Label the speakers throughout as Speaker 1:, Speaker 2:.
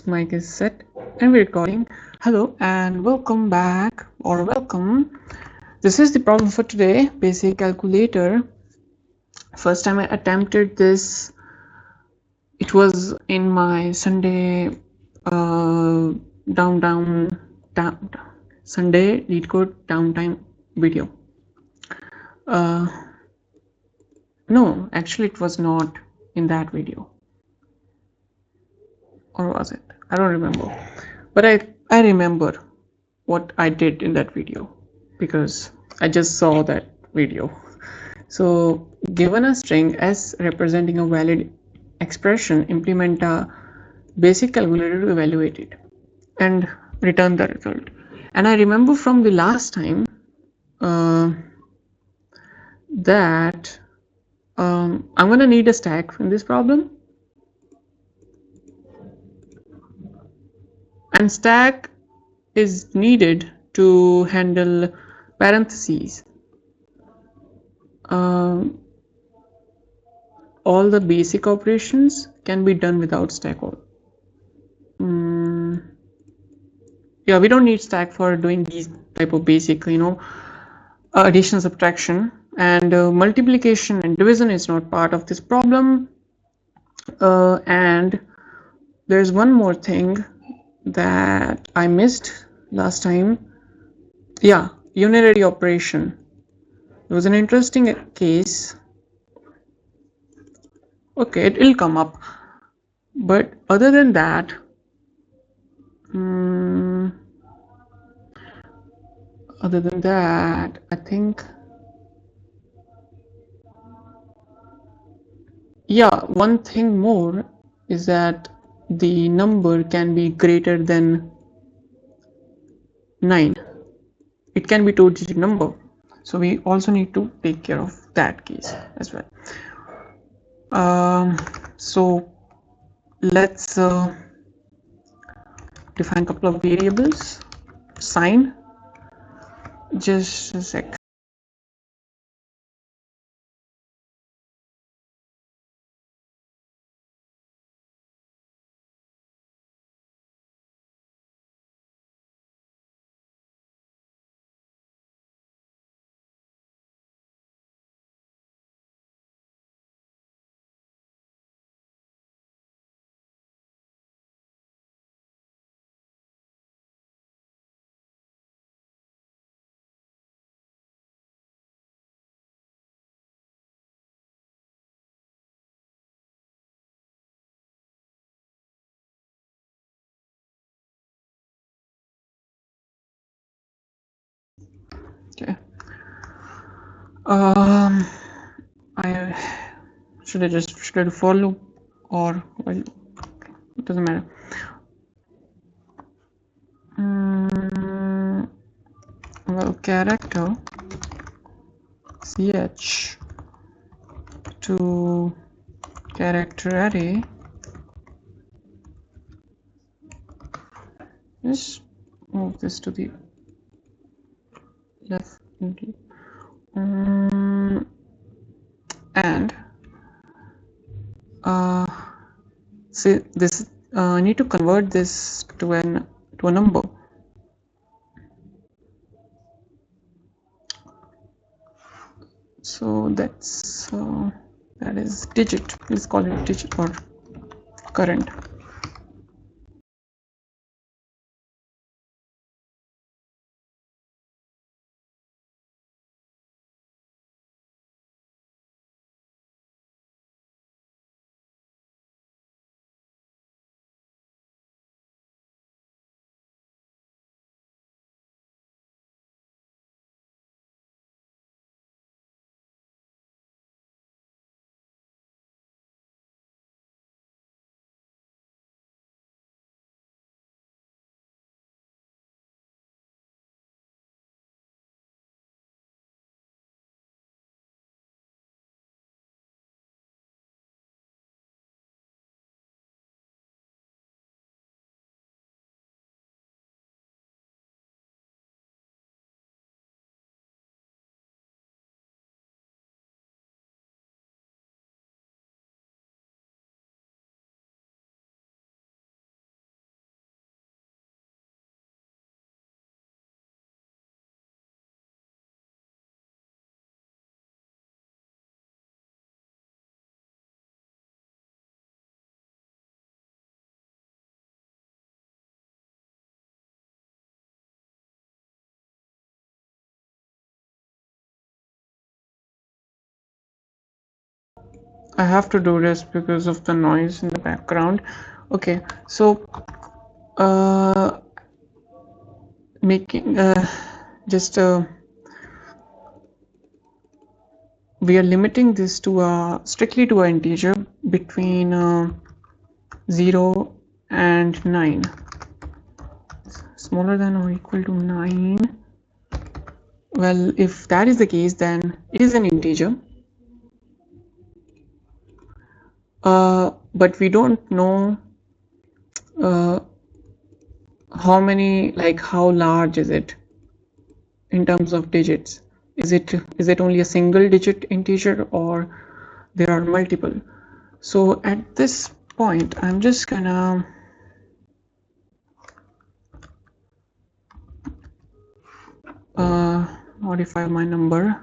Speaker 1: Mic is set and we're recording. Hello and welcome back or welcome. This is the problem for today, basic calculator. First time I attempted this, it was in my Sunday down Sunday leetcode downtime video. No, actually it was not in that video. Or was it? I don't remember. But I remember what I did in that video because I just saw that video. So given a string s representing a valid expression, implement a basic calculator to evaluate it and return the result. And I remember from the last time that I'm gonna need a stack in this problem, and stack is needed to handle parentheses. All the basic operations can be done without stack. Yeah, we don't need stack for doing these type of basic, addition, subtraction, and multiplication and division is not part of this problem. And there's one more thing that I missed last time. Yeah, unary operation. It was an interesting case. Okay, it will come up. But other than that, I think, yeah, one thing more is that the number can be greater than 9. It can be 2-digit number. So we also need to take care of that case as well. So let's define a couple of variables. Sign. Just a sec. Okay. I should I do for loop or well, it doesn't matter. Well, character ch to character array. Just move this to the left. And see this. I need to convert this to a number. So that is digit. Please call it digit or current. I have to do this because of the noise in the background. Okay, so making just we are limiting this to a strictly to an integer between 0 and 9, smaller than or equal to 9. Well, if that is the case, then it is an integer, but we don't know how many, like how large is it in terms of digits. Is it only a single digit integer, or there are multiple? So at this point I'm just gonna modify my number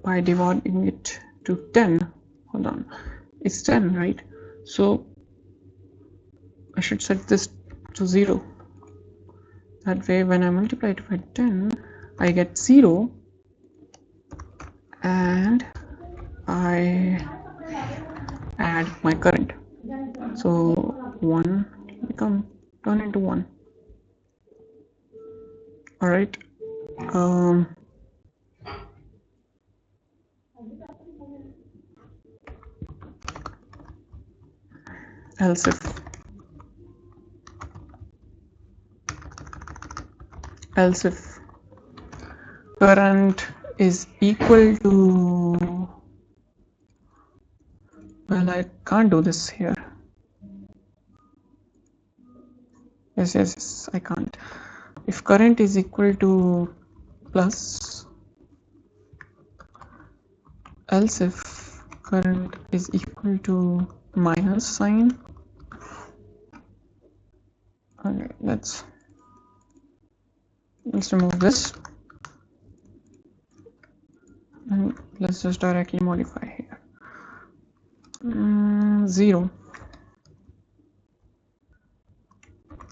Speaker 1: by dividing it to 10. Hold on, it's 10, right? So I should set this to 0. That way when I multiply it by 10 I get 0, and I add my current. So 1 become turn into 1. All right. Else if current is equal to, well, I can't do this here. Yes, I can't. If current is equal to plus, else if current is equal to minus sign. Okay, let's remove this, and let's just directly modify here. 0.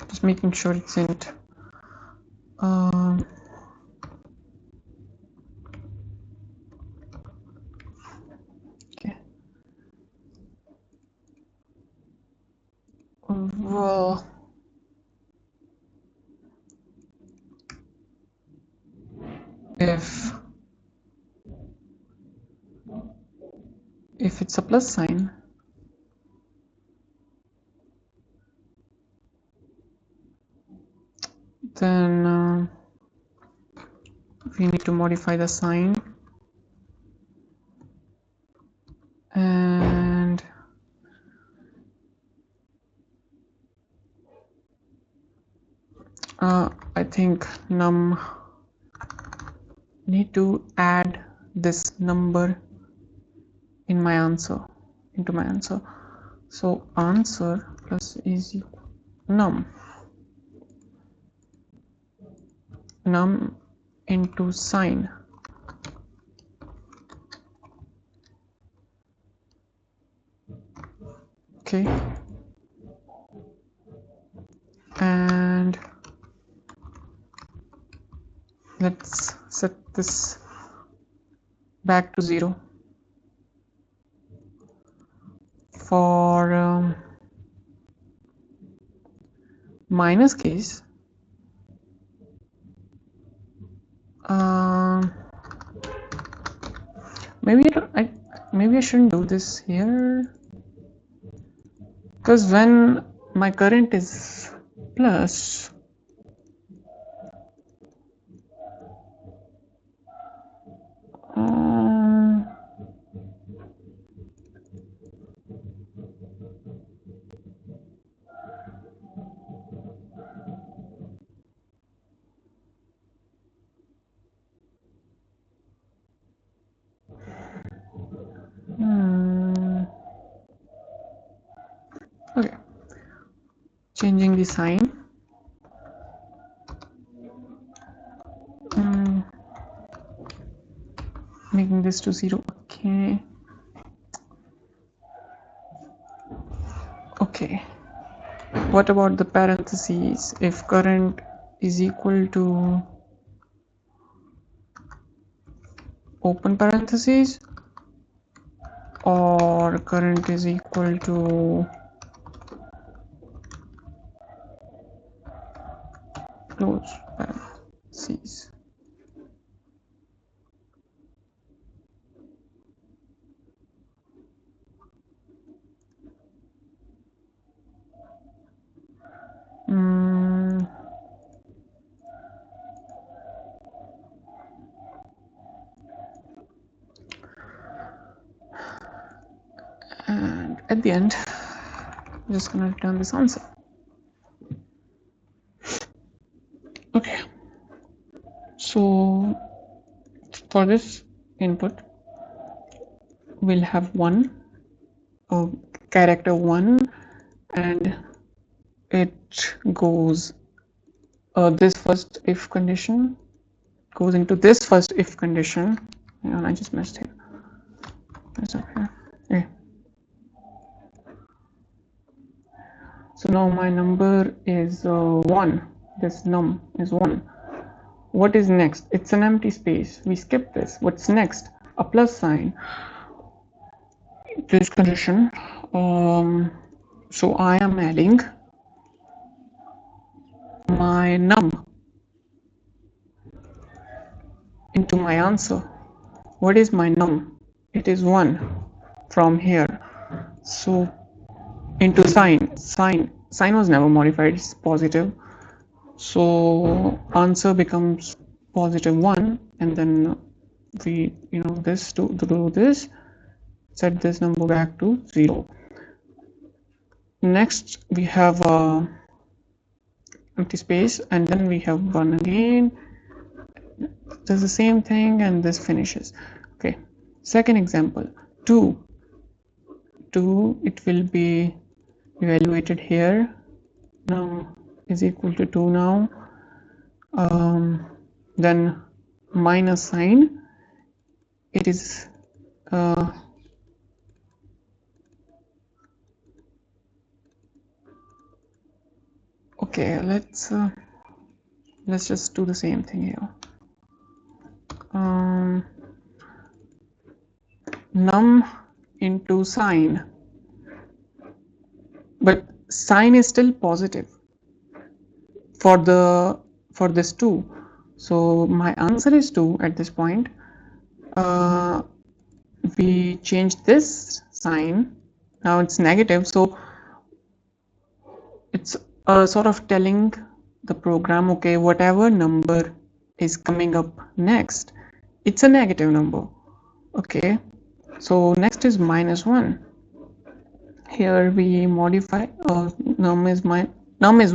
Speaker 1: Just making sure it's int. Okay. Well, if it's a plus sign, then we need to modify the sign, and I think num need to add this number in my answer, into my answer. So answer plus is equal num into sign. Okay, and let's set this back to 0. For minus case, maybe I shouldn't do this here, because when my current is plus, okay, changing the sign, making this to 0. Okay, what about the parentheses? If current is equal to open parentheses or current is equal to close parentheses. And at the end, I'm just gonna return this answer. Okay, so for this input we'll have one character 1, and it goes this first if condition goes into this first if condition. Hang on, I just messed here. That's okay. Okay. So now my number is 1. This num is 1. What is next? It's an empty space. We skip this. What's next? A plus sign. This condition. So I am adding my num into my answer. What is my num? It is 1 from here. So into sign was never modified, it's positive. So answer becomes positive 1, and then we this to do this, set this number back to 0. Next we have empty space, and then we have 1 again. Does the same thing, and this finishes. Okay, second example, 2, it will be evaluated here. Now is equal to 2 now. Then minus sign, it is okay, let's just do the same thing here. Num into sign, but sign is still positive for this 2, so my answer is 2 at this point. We change this sign, now it's negative, so it's sort of telling the program, okay, whatever number is coming up next, it's a negative number. Okay, so next is minus 1. Here we modify num is 1, num is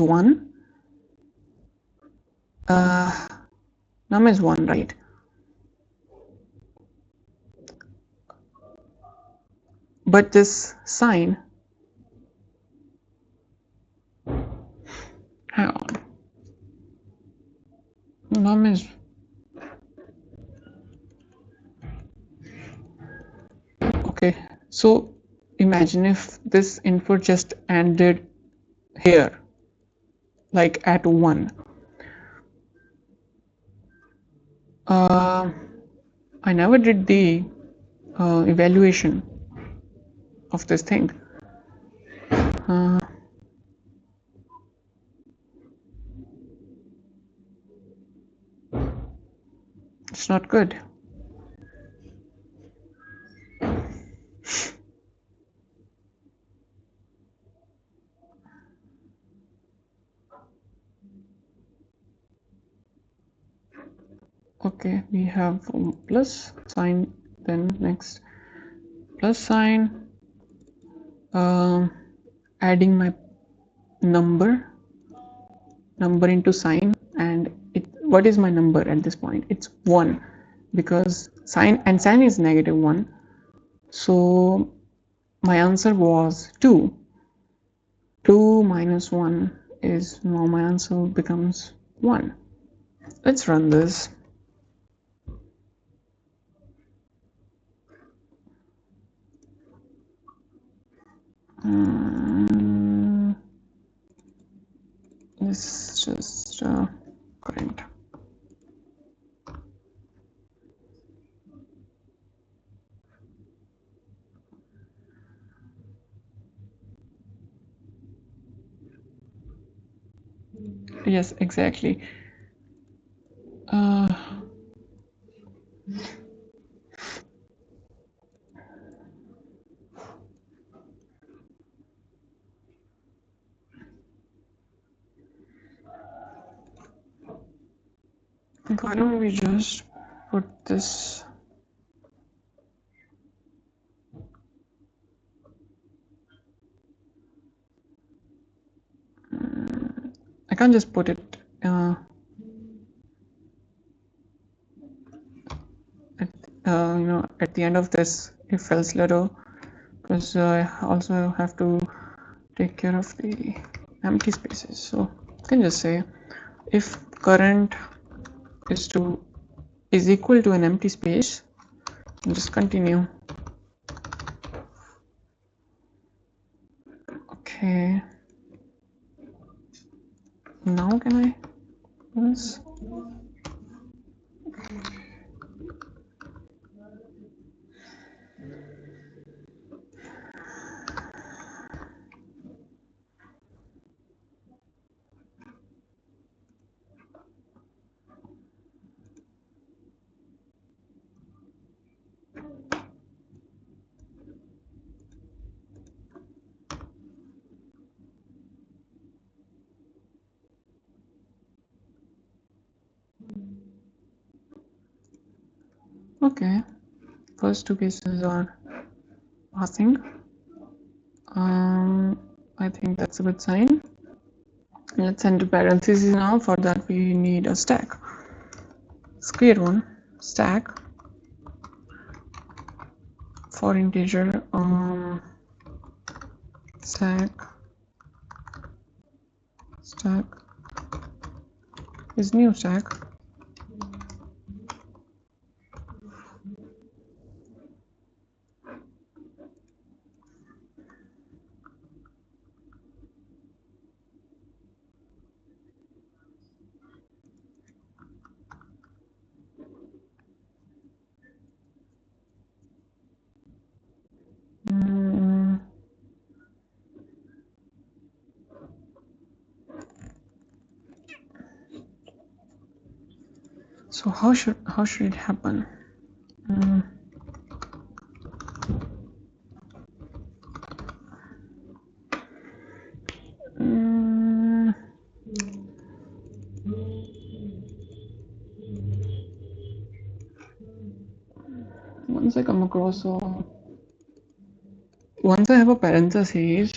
Speaker 1: 1, right? But this sign, hang on, num is okay. So imagine if this input just ended here, like at 1. I never did the evaluation of this thing. It's not good. Okay, we have plus sign, then next plus sign, adding my number into sign, and what is my number at this point? It's 1, because sign is negative 1, so my answer was 2. 2 minus 1 is, now my answer becomes 1. Let's run this. Let's just current. Yes, exactly. Why don't we just put this? I can't just put it at, at the end of this if else letter, because I also have to take care of the empty spaces. So I can just say if current is equal to an empty space, and just continue. Okay, now can I do this? Okay, first two cases are passing. I think that's a good sign. Let's enter parentheses now. For that we need a stack. Let's create one stack for integer. Stack is new stack. So how should it happen? Once I come across once I have a parentheses,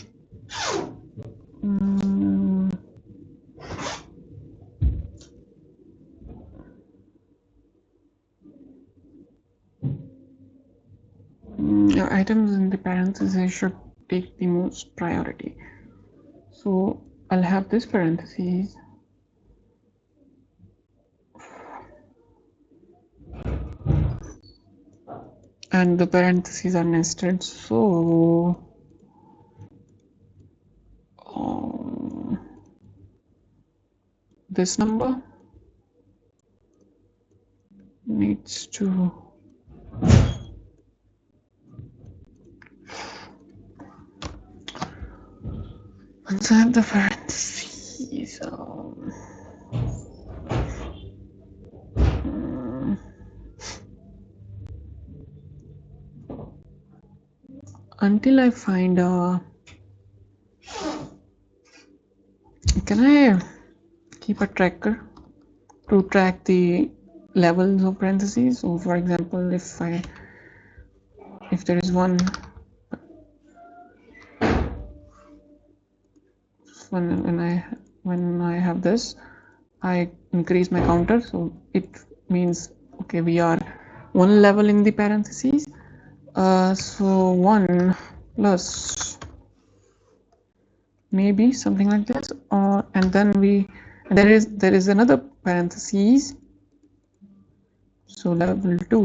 Speaker 1: your items in the parentheses should take the most priority. So I'll have this parentheses, and the parentheses are nested. So this number needs to once I have the parentheses, until I find can I keep a tracker to track the levels of parentheses? So for example, if there is one when I have this, I increase my counter, so it means okay, we are one level in the parentheses. So 1 plus maybe something like this, and then there is another parentheses, so level 2,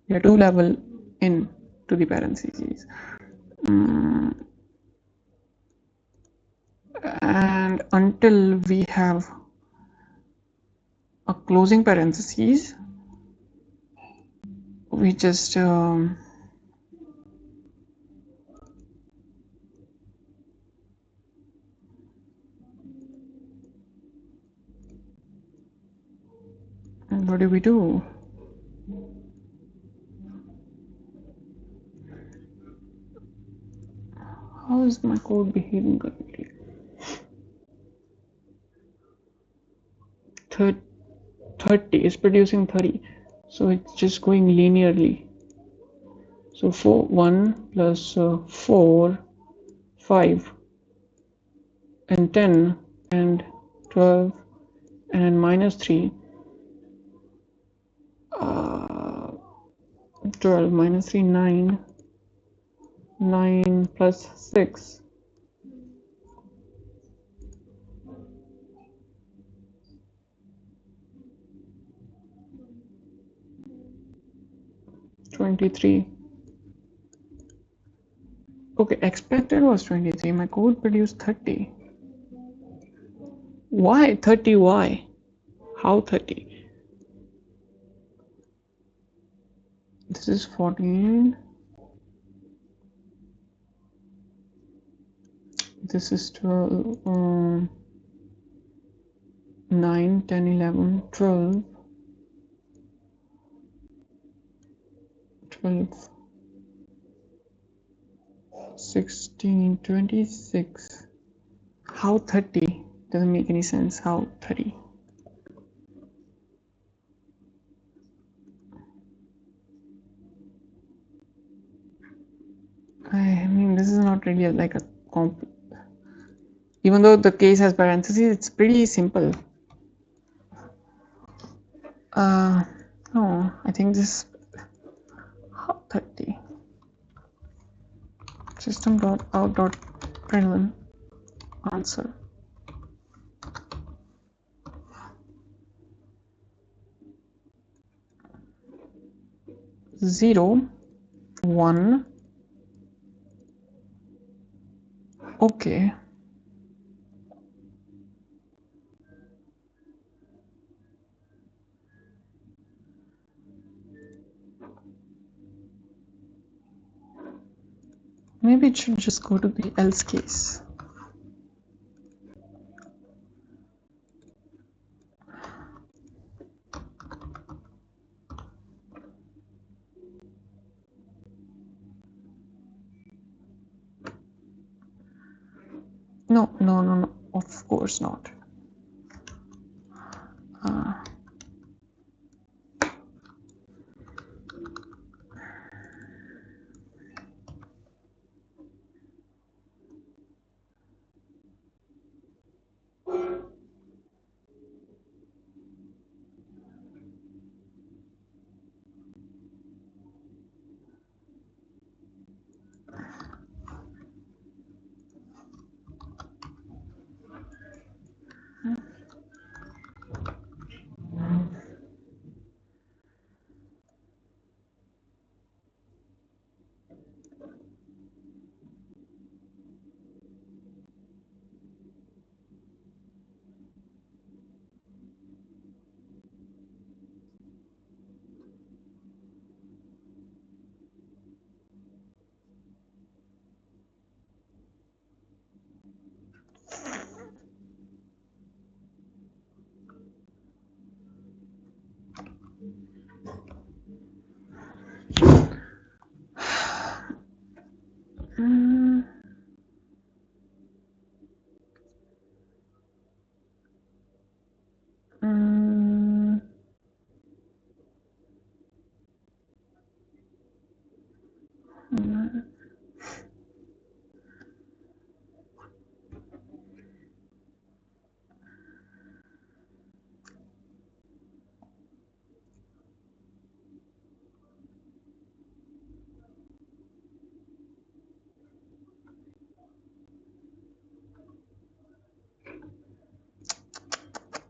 Speaker 1: we are 2 level in to the parentheses, and until we have a closing parentheses, we just What do we do? How is my code behaving correctly? 30 is producing 30, so it's just going linearly. So 1 plus 4, 5 and 10 and 12 and minus 3, 12 minus 3, 9, 9 plus 6, 23. Okay, expected was 23. My code produced 30. Why 30? Why? How 30? This is 14. This is 12. 9, 10, 11, 12, 12, 16, 26. How 30? Doesn't make any sense. How 30? I mean, this is not really like a comp. Even though the case has parentheses, it's pretty simple. No, I think this how 30. System.out.println answer. 0, 1. Okay. Maybe it should just go to the else case. No, no, no, no. Of course not.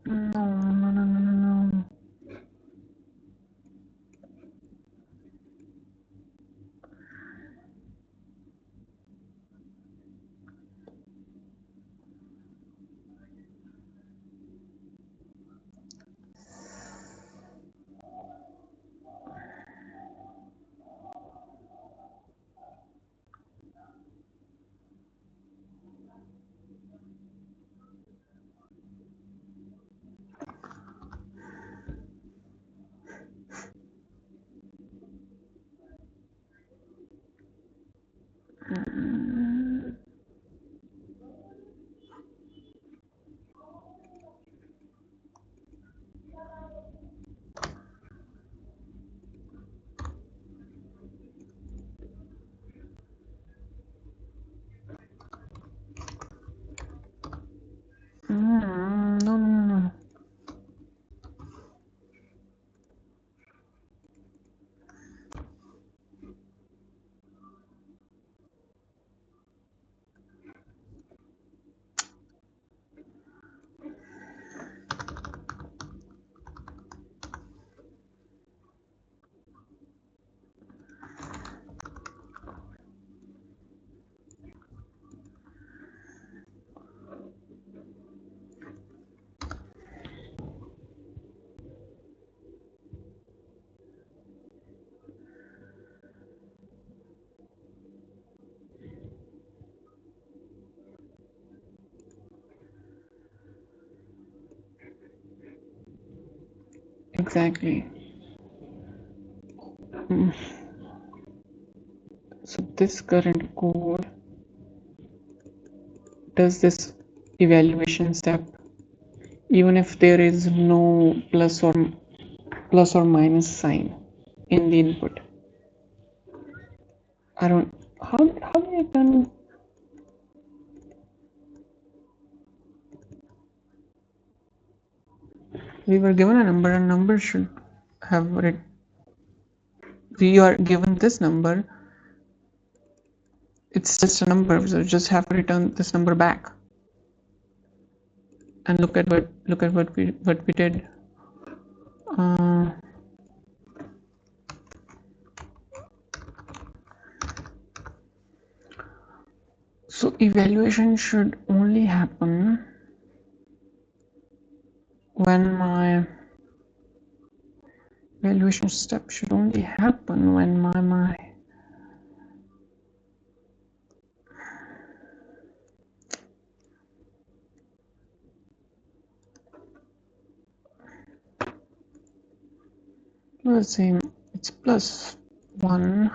Speaker 1: No, no, no, no, no, no. exactly. So this current code does this evaluation step even if there is no plus or minus sign in the input. I don't how do I done. We were given a number should have it. We are given this number, it's just a number, so just have to return this number back. And look at what we did. So evaluation should only happen when my evaluation step should only happen when my let's say it's plus 1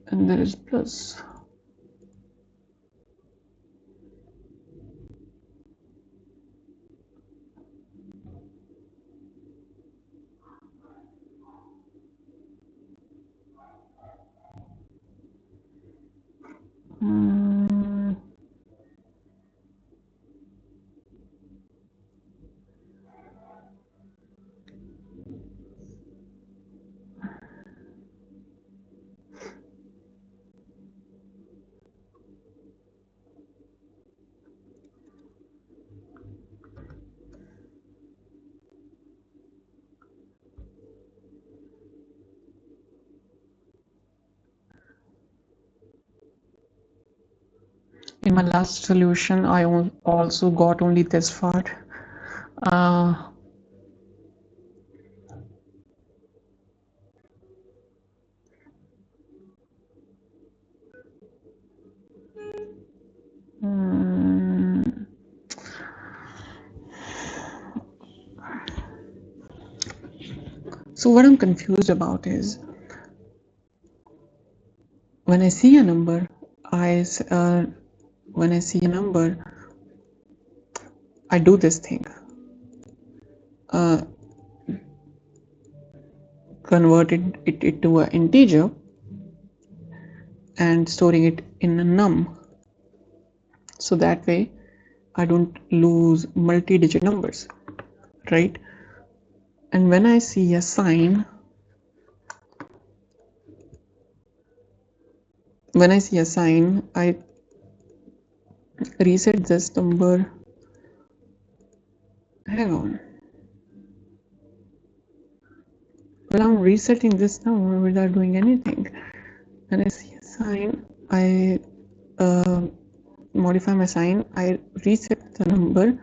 Speaker 1: and there is plus. In my last solution I also got only this part. So what I'm confused about is when I see a number, when I see a number, I do this thing, converted it to an integer and storing it in a num. So that way I don't lose multi-digit numbers, right? And when I see a sign, I reset this number. Hang on. Well, I'm resetting this number without doing anything. When I see a sign, I modify my sign. I reset the number.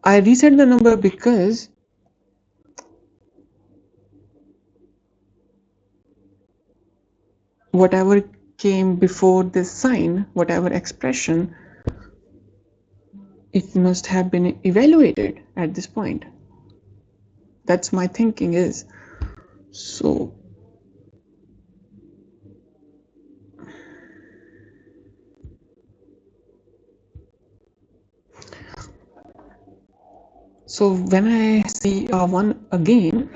Speaker 1: I reset the number because whatever came before this sign, whatever expression, it must have been evaluated at this point. That's my thinking is. So when I see one again,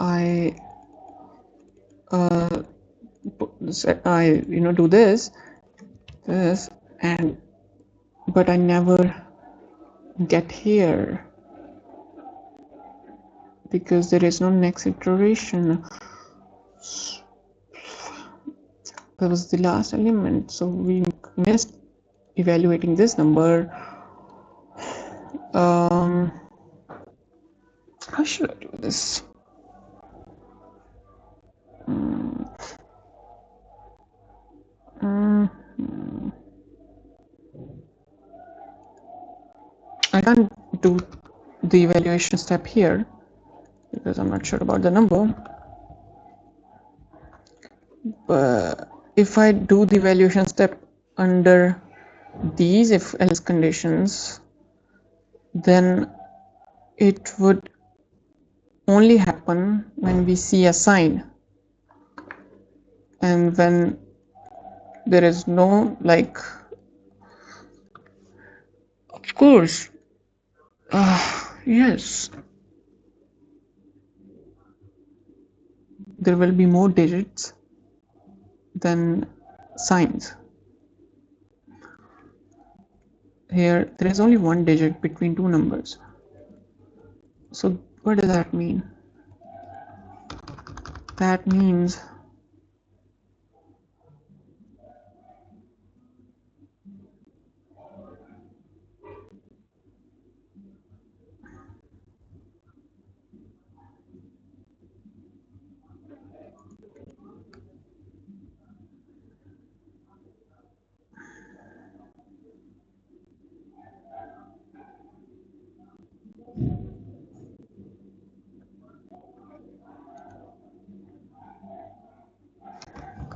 Speaker 1: I do this and but I never get here because there is no next iteration. That was the last element, so we missed evaluating this number. How should I do this? I can't do the evaluation step here because I'm not sure about the number. But if I do the evaluation step under these if else conditions, then it would only happen when we see a sign, and when there is no, like, of course, yes, there will be more digits than signs. Here there is only one digit between two numbers. So what does that mean? That means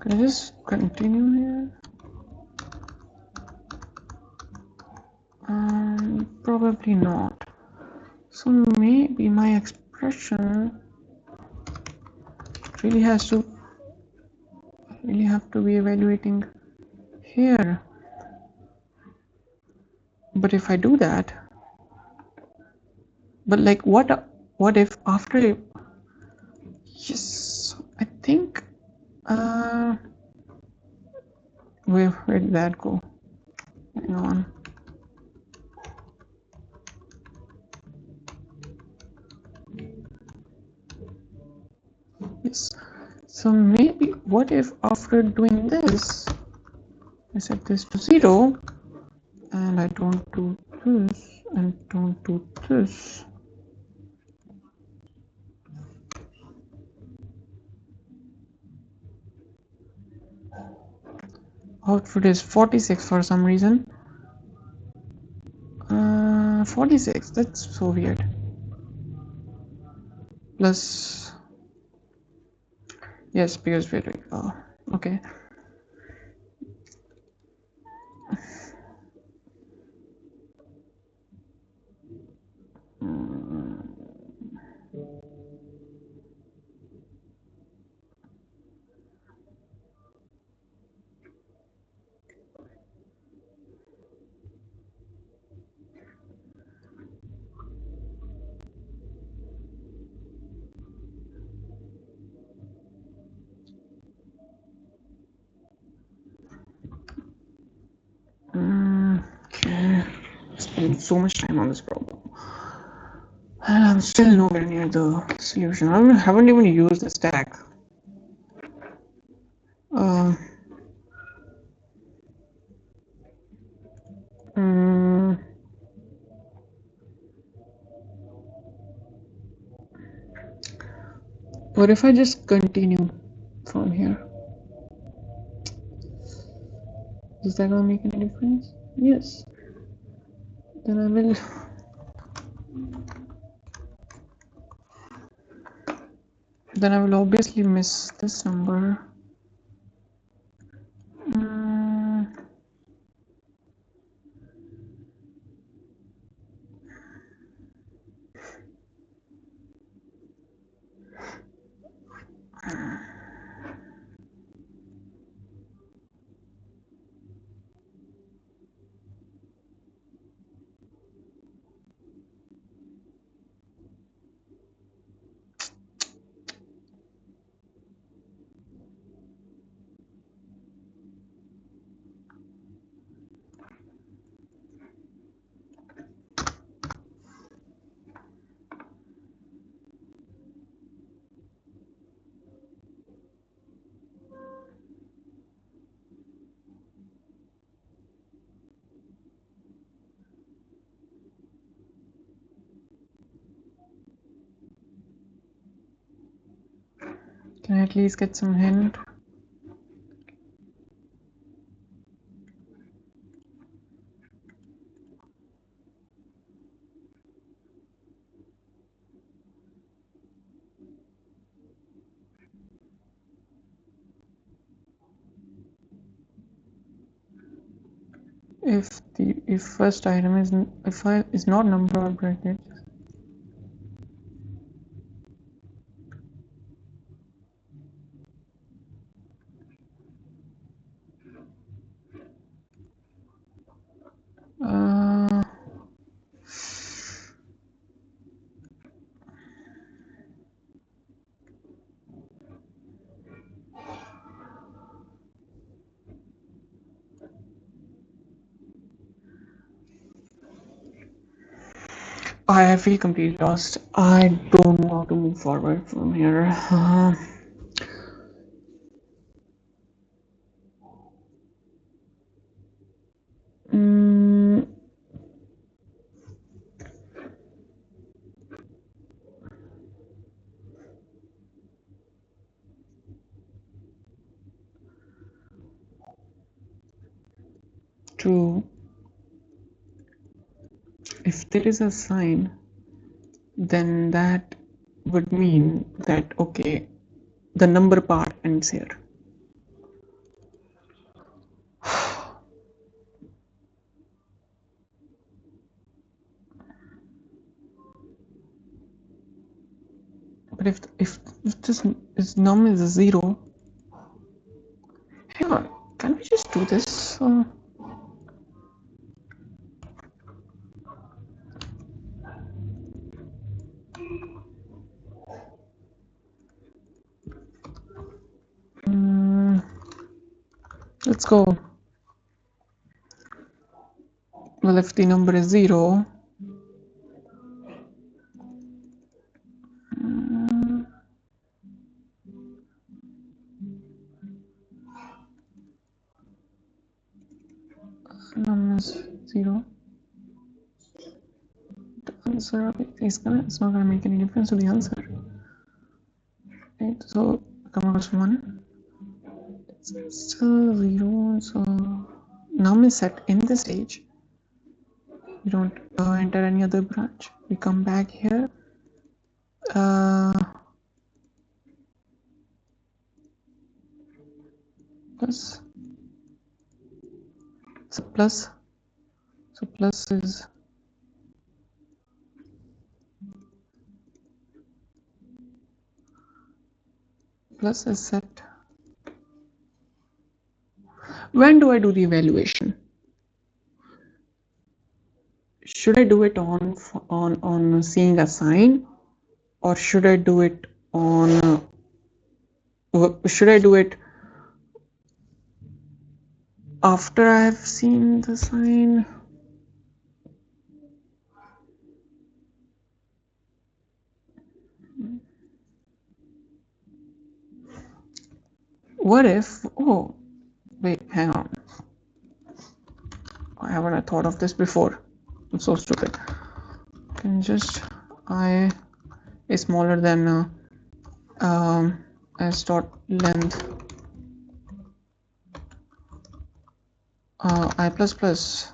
Speaker 1: can I just continue here? Probably not. So maybe my expression really have to be evaluating here. But if I do that, but like what if after, yes, I think where did that go? Hang on. Yes. So maybe what if after doing this I set this to 0 and I don't do this and don't do this. Output is 46 for some reason. 46, that's so weird. Plus, yes, because we're doing, okay. Okay, spent so much time on this problem and I'm still nowhere near the solution. I haven't even used the stack. Uh, what if I just continue from here? Is that gonna make any difference? Yes. Then I will obviously miss this number. Can I at least get some hint? if first item is not number or bracket. I feel completely lost. I don't know how to move forward from here. Mm, true. If there is a sign, then that would mean that okay, the number part ends here. But if this is num is a 0, hang on, can we just do this? Let's go. Well, if the number is 0, num is 0, the answer it's not gonna make any difference to the answer. Right? So come across 1, it's still 0, so num is set in the stage. We don't enter any other branch. We come back here. Plus, so plus, so plus is set. When do I do the evaluation? Should I do it on seeing a sign, or should I do it on should I do it after I've seen the sign? What if, oh wait, hang on, I haven't thought of this before. I'm so stupid. Can just I is smaller than s dot length I plus plus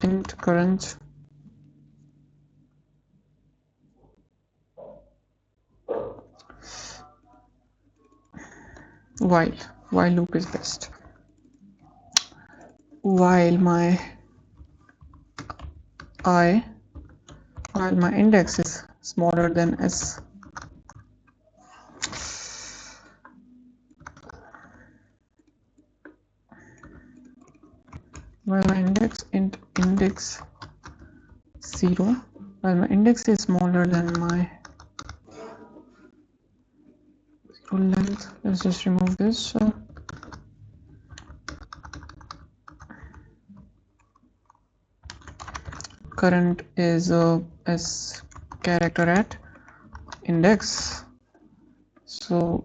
Speaker 1: int current while loop is best, while my index is smaller than s. While my index 0, while my index is smaller than my 0 length. Let's just remove this. Current is as character at index, so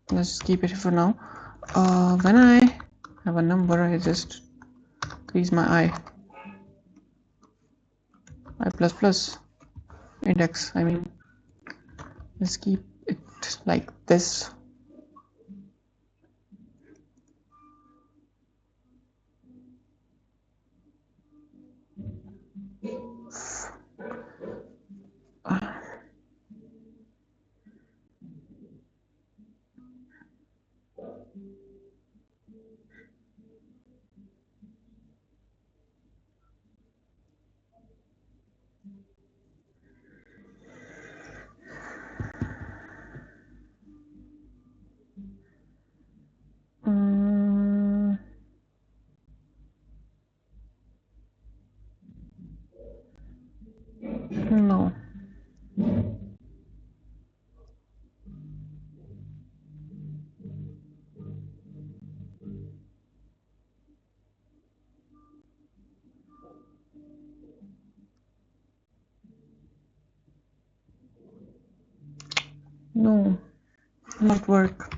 Speaker 1: let's keep it for now. When I have a number, I just increase my I plus plus index. I mean, let's keep it like this. Mm, no. No, not work.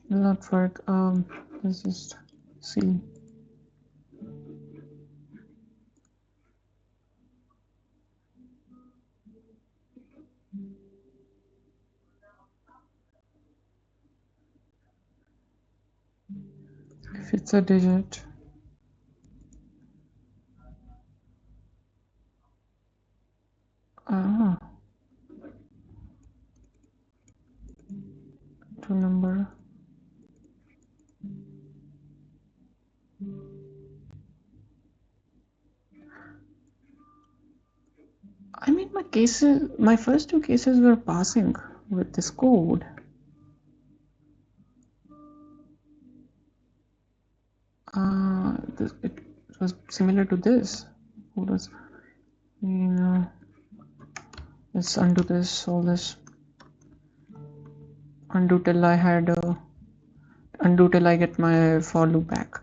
Speaker 1: Will not work. Let's just see. If it's a digit. Ah, to number. I mean, my first two cases were passing with this code. It was similar to this. What was, let's undo this, all this. Undo till I had undo till I get my for loop back.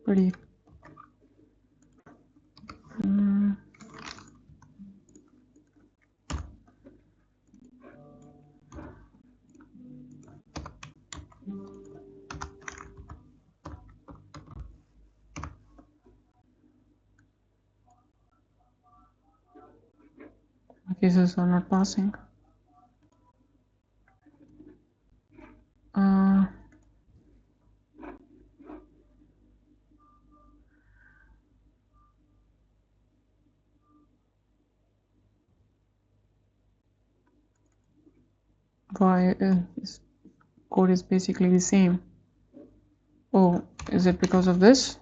Speaker 1: Pretty. My cases are not passing. Why this code is basically the same. Oh, is it because of this?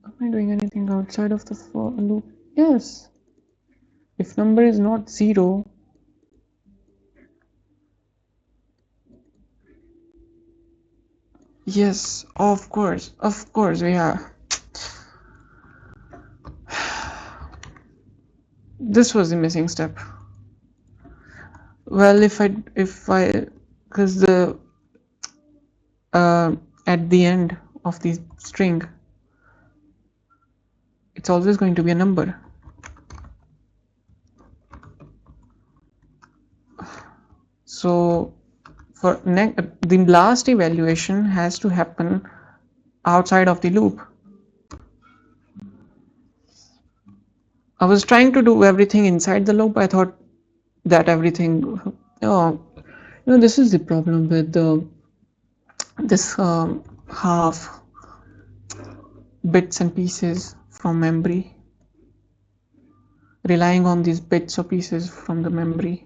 Speaker 1: Am I doing anything outside of the for loop? Yes. If number is not 0, yes, of course we have. This was the missing step. Well, if I because the at the end of the string, it's always going to be a number. So for the last evaluation has to happen outside of the loop. I was trying to do everything inside the loop. I thought that everything. Oh, this is the problem with this half bits and pieces from memory, relying on these bits or pieces from the memory.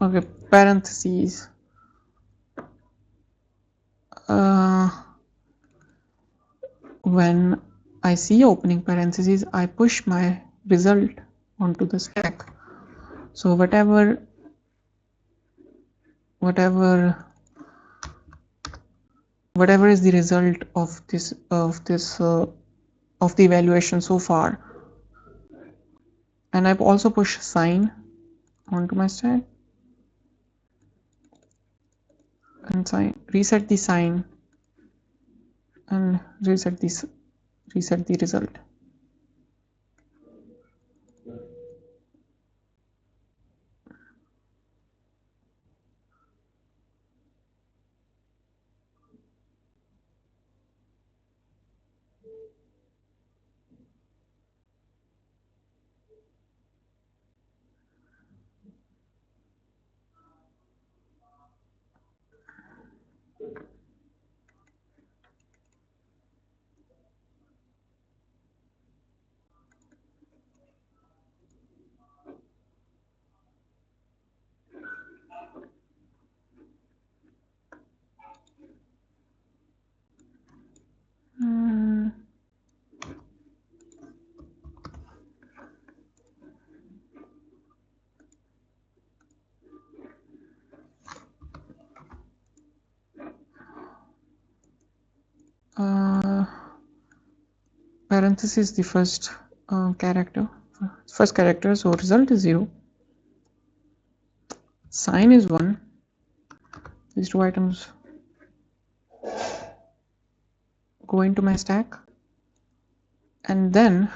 Speaker 1: Okay, parentheses. When I see opening parentheses, I push my result onto the stack. So whatever is the result of the evaluation so far, and I've also pushed sign onto my stack. and reset the sign and reset the result. Parenthesis the first character, so result is 0, sign is 1. These two items go into my stack, and then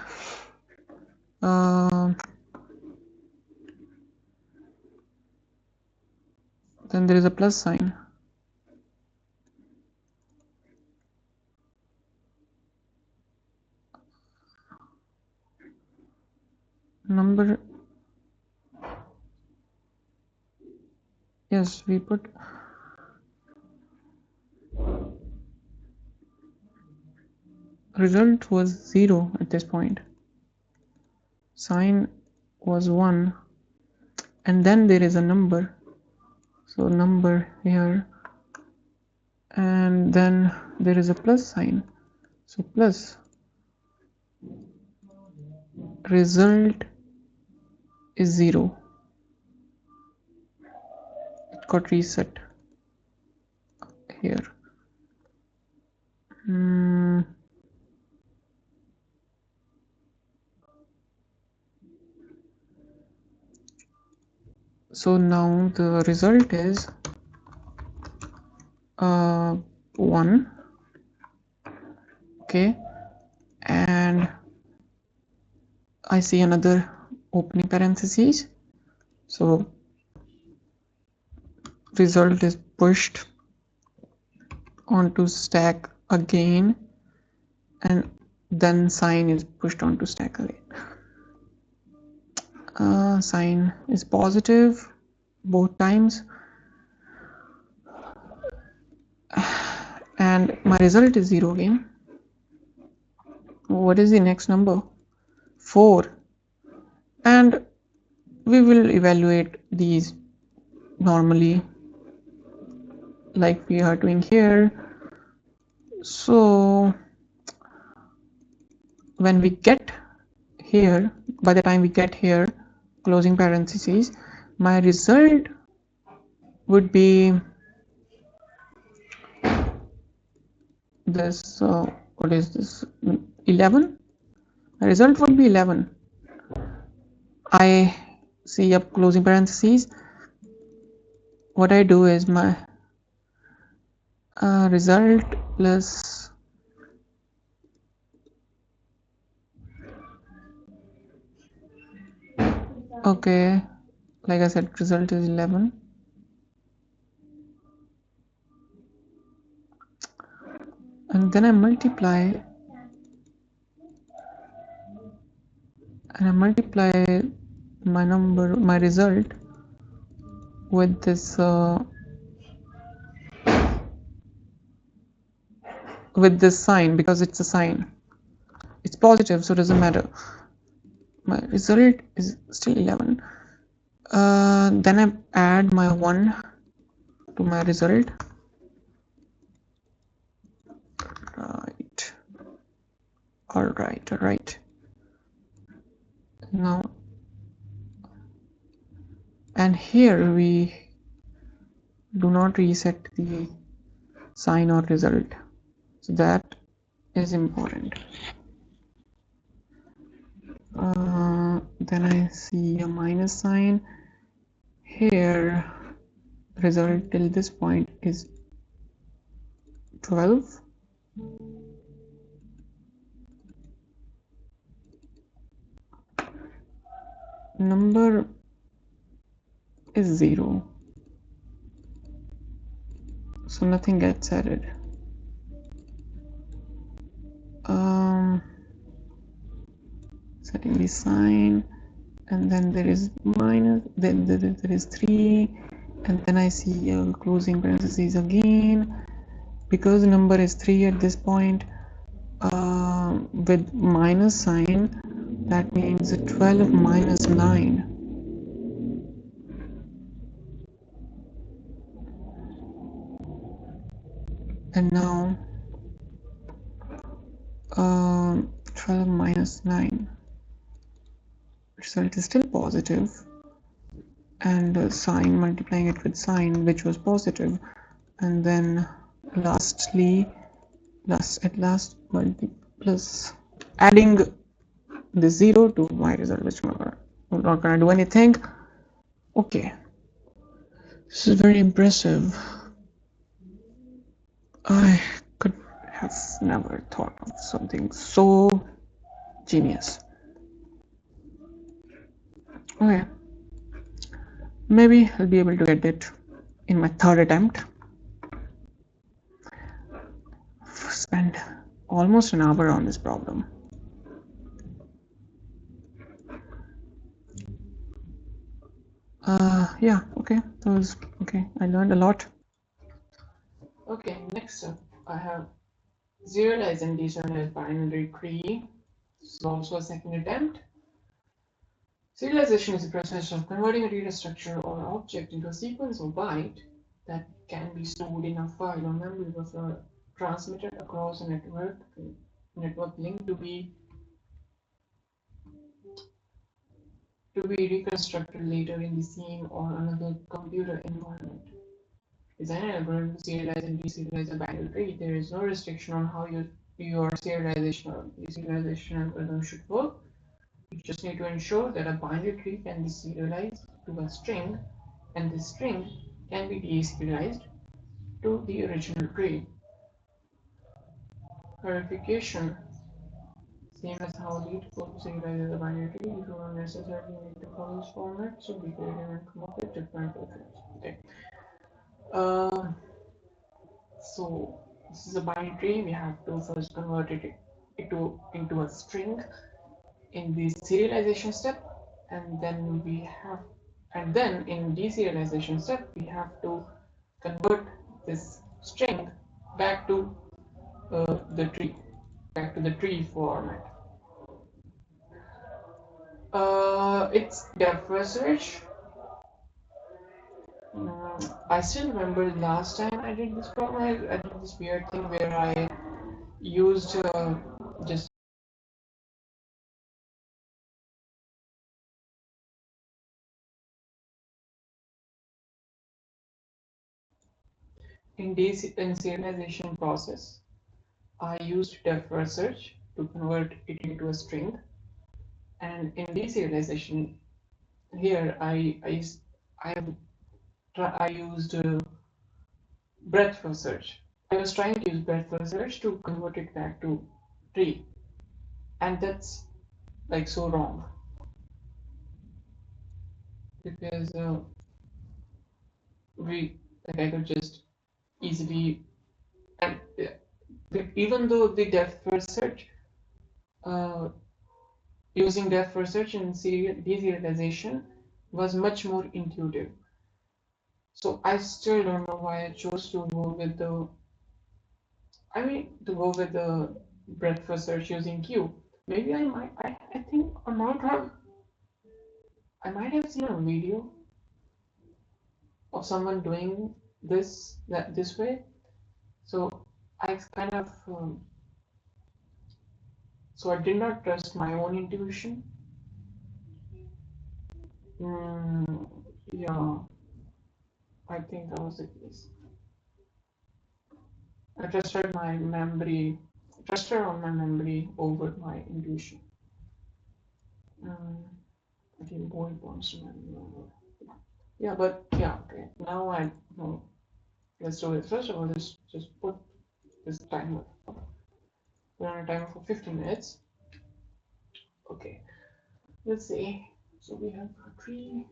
Speaker 1: there is a plus sign. Number, yes, we put result was 0 at this point, sign was 1, and then there is a number, so number here, and then there is a plus sign, so plus, result is 0. It got reset here. So now the result is 1, okay, and I see another opening parentheses, so result is pushed onto stack again, and then sign is pushed onto stack again. Sign is positive both times, and my result is 0 again. What is the next number? 4, and we will evaluate these normally like we are doing here. So when we get here, by the time we get here, closing parentheses, my result would be this, what is this, 11. My result would be 11. I see up closing parentheses. What I do is my result plus okay, like I said, result is 11, and then I multiply my number, my result, with this sign, because it's a sign, it's positive, so it doesn't matter. My result is still 11. Then I add my 1 to my result. All right. Now, and here we do not reset the sign or result, so that is important. Then I see a minus sign here. Result till this point is 12. Number is 0, so nothing gets added. Setting the sign, and then there is minus, then there is 3, and then I see closing parentheses again. Because the number is 3 at this point, with minus sign, that means 12 minus 9. And now 12 minus 9, result is still positive, and sign, multiplying it with sign which was positive, and then lastly at last plus adding the 0 to my result, which I'm not gonna do anything. Okay, this is very impressive. I could have never thought of something so genius. Okay, maybe I'll be able to get it in my third attempt. Spend almost an hour on this problem. Yeah, okay, that was okay. I learned a lot. Okay, next up I have serialized and deserialized binary tree. This is also a second attempt. Serialization is the process of converting a data structure or object into a sequence of bytes that can be stored in a file or memory buffer, transmitted across a network link to be reconstructed later in the same or another computer environment. Design an algorithm to serialize and deserialize a binary tree. There is no restriction on how your serialization or deserialization algorithm should work. You just need to ensure that a binary tree can be serialized to a string, and this string can be deserialized to the original tree. Verification: same as how leetcode serializes a binary tree, you do not necessarily need to follow this format, so be creative and come up with different options. Okay. So this is a binary tree. We have to first convert it into a string in the serialization step, and then in deserialization step we have to convert this string back to the tree format. It's depth first search. I still remember the last time I did this problem. I did this weird thing where I used just in serialization process, I used depth first search to convert it into a string, and in deserialization here I used breadth first search. I was trying to use breadth first search to convert it back to tree, and that's like so wrong, because I could just easily, and even though the depth first search, uh, using depth first search in deserialization was much more intuitive. So I still don't know why I chose to go with the breadth first search using Q. Maybe I think I might have seen a video of someone doing this way. So I kind of so I did not trust my own intuition. Mm, yeah, I think that was the case. I trusted on my memory over my intuition. Um, I think boy wants to remember. Yeah, but yeah, okay. Now I know. Let's do it. First of all, let's just put this timer. We're on a timer for 15 minutes. Okay, let's see. So we have a tree.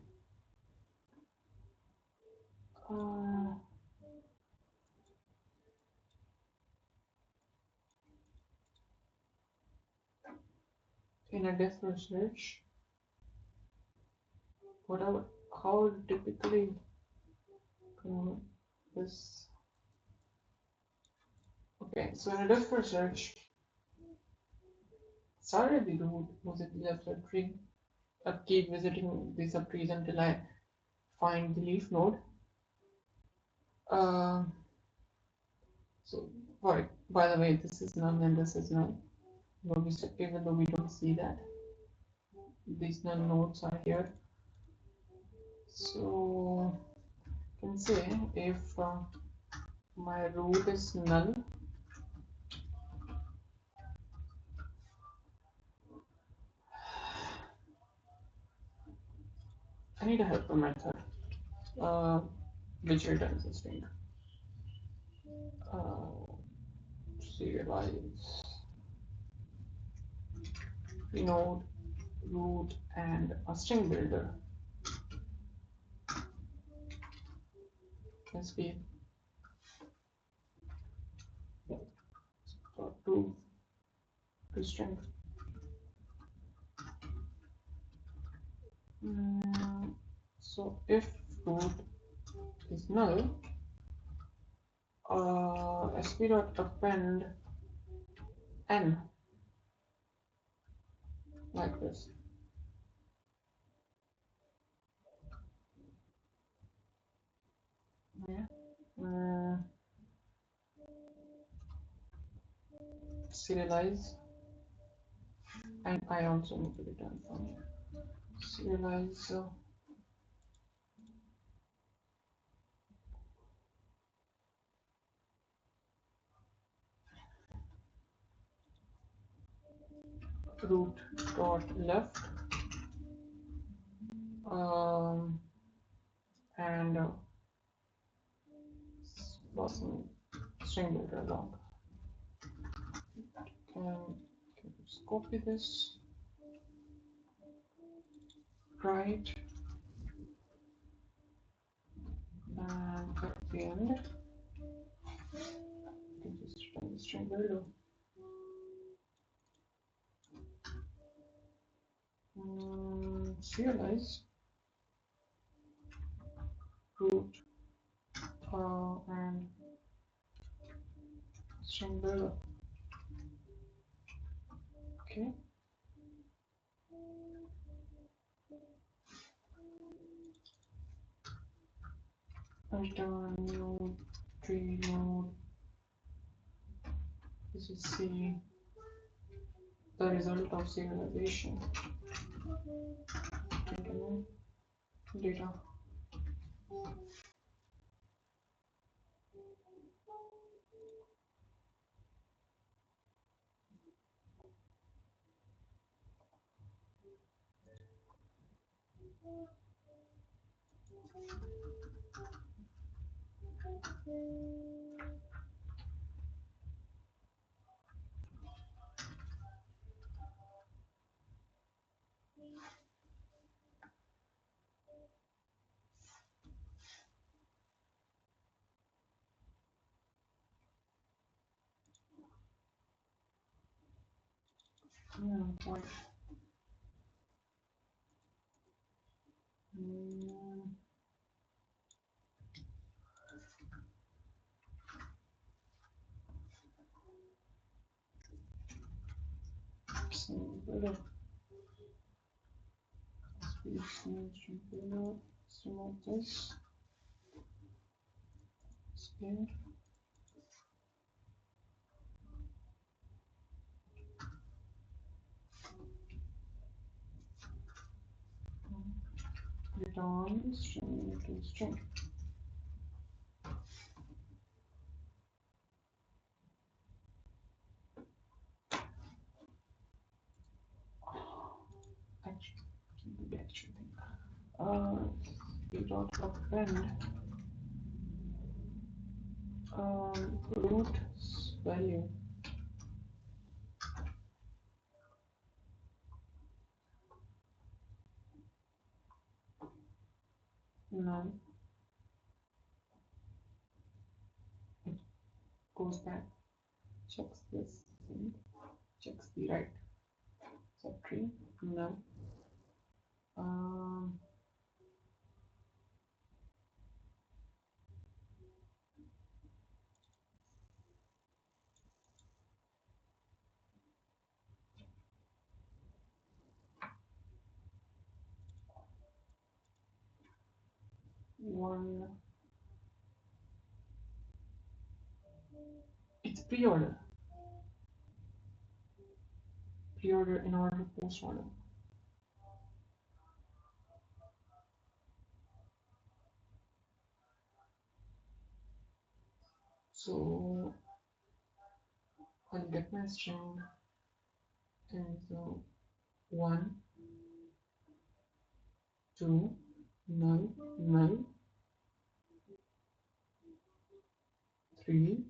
Speaker 1: In a depth first search, whatever, how typically this. Okay, so in a depth first search, started the root was it the left subtree. I keep visiting the subtrees until I find the leaf node. So, right, by the way, this is null and this is null. Even though we don't see that, these null nodes are here. So, you can say if my root is null, I need a helper method which returns a string. Serialize node, root, and a string builder. Let's be to string. So if root is null, sp dot append n like this. Yeah. Serialize, and I also need to return from here. Serialize root dot left and passing string builder along. Can just copy this, right, and at the end, you can just return the string builder. Serialize root and string builder. Okay. Return new tree node. This is see the result of serialization. Data. Point. String builder. String builder. String like this. Spin. Return string to string. Actually, the actual thing. We dot append root value. None. It goes back, checks this thing, checks the right subtree. None. One. It's pre-order. Pre-order in order to post-order. So I'll get my string and so 1, 2, null, null, 3,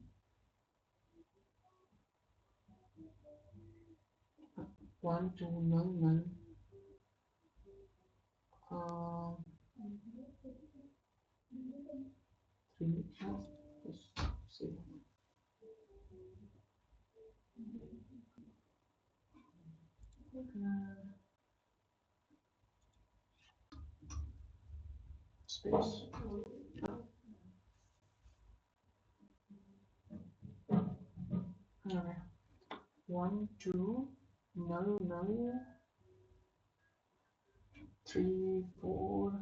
Speaker 1: 1, 2, null, null, 3, just see. Space. Okay. 1, 2, null, null, 3, 4,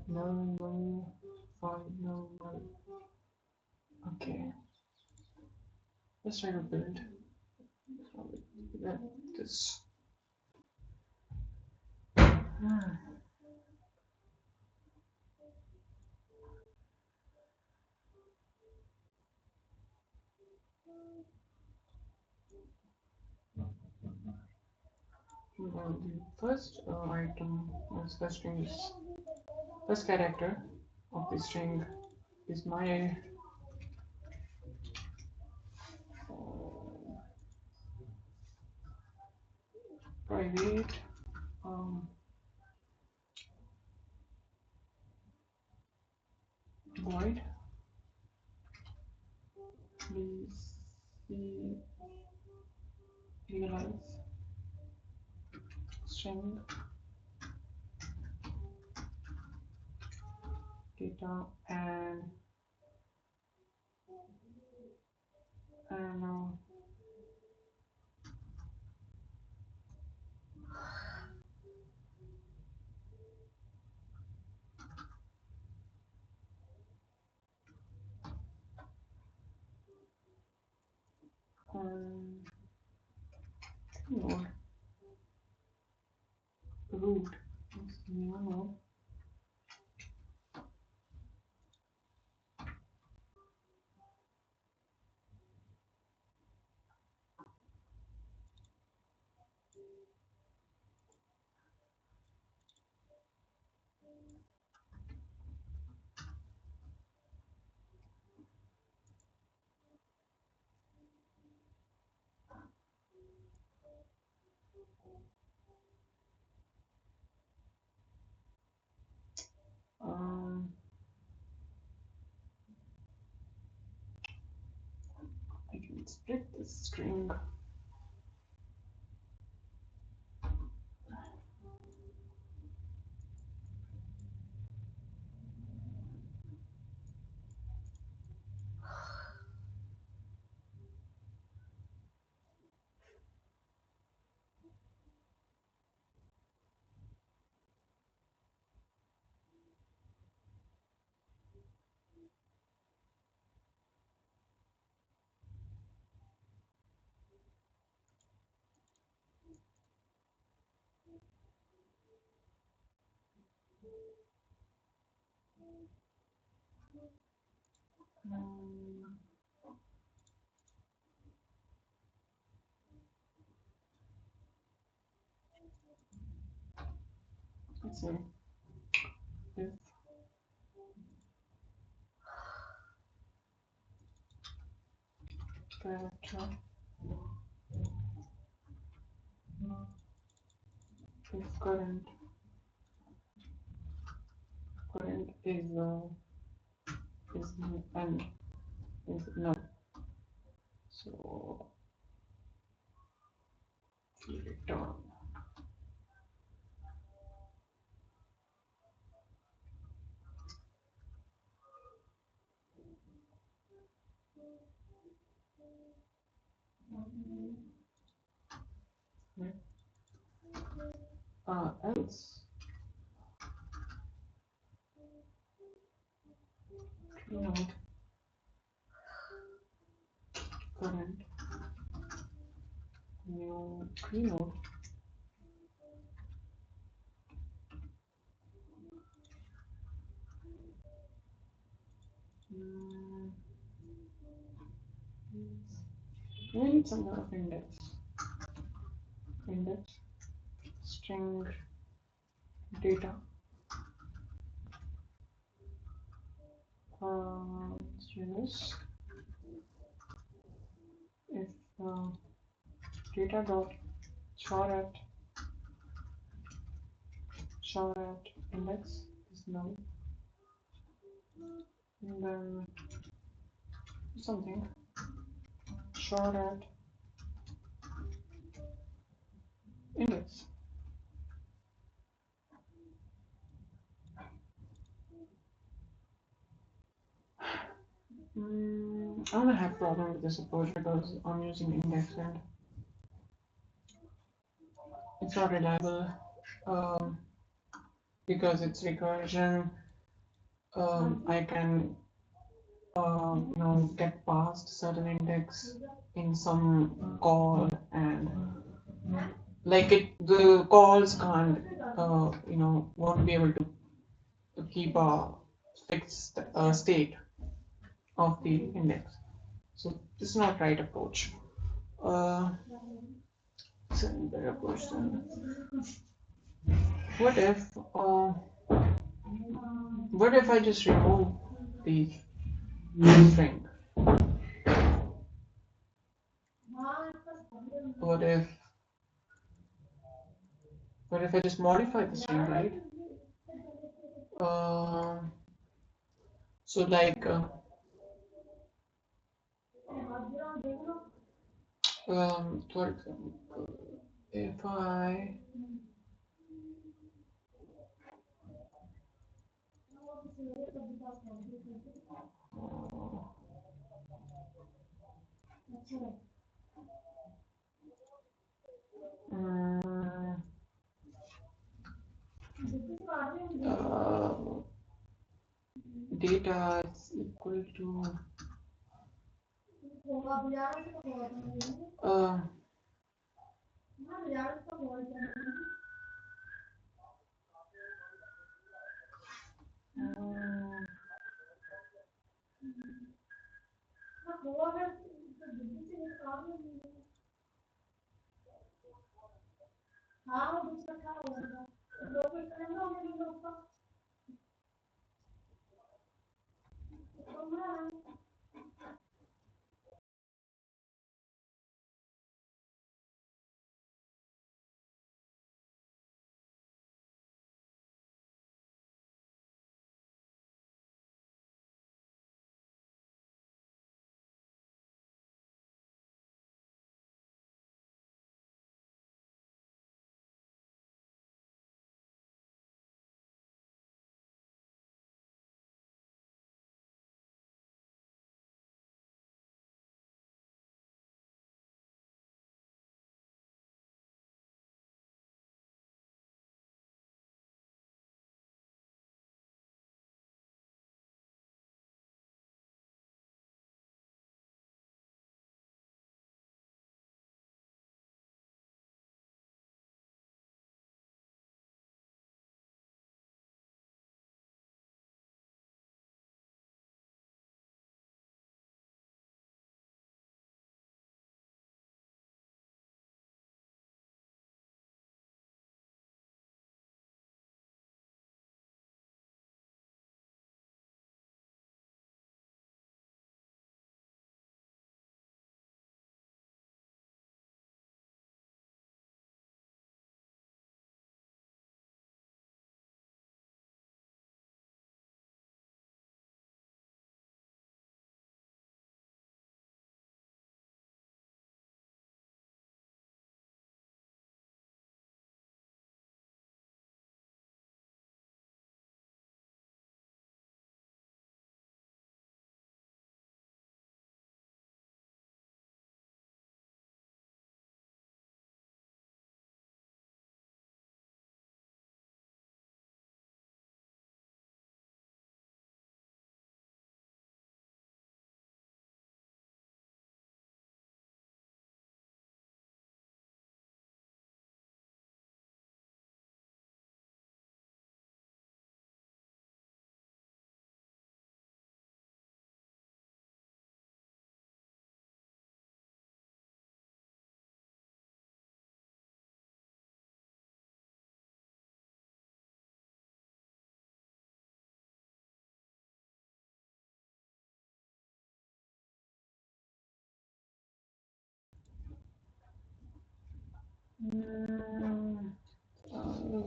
Speaker 1: null, null, 5, null, null. Okay. Let's try to build this. The first item is the string is first character of the string is my private void please serialize string data and node root is new node I can split this string. Let's see if that if current is and is null, so return. Else node current new node we need some sort of index string data strings if data dot char at index is null, and then something char at index. I don't have problem with this approach because I'm using index and it's not reliable because it's recursion. I can get past certain index in some call, and like the calls can't won't be able to keep a fixed state of the index. So this is not right approach. It's a better approach then. What if I just remove the string? What if I just modify the string, right? So like for example, if I data is equal to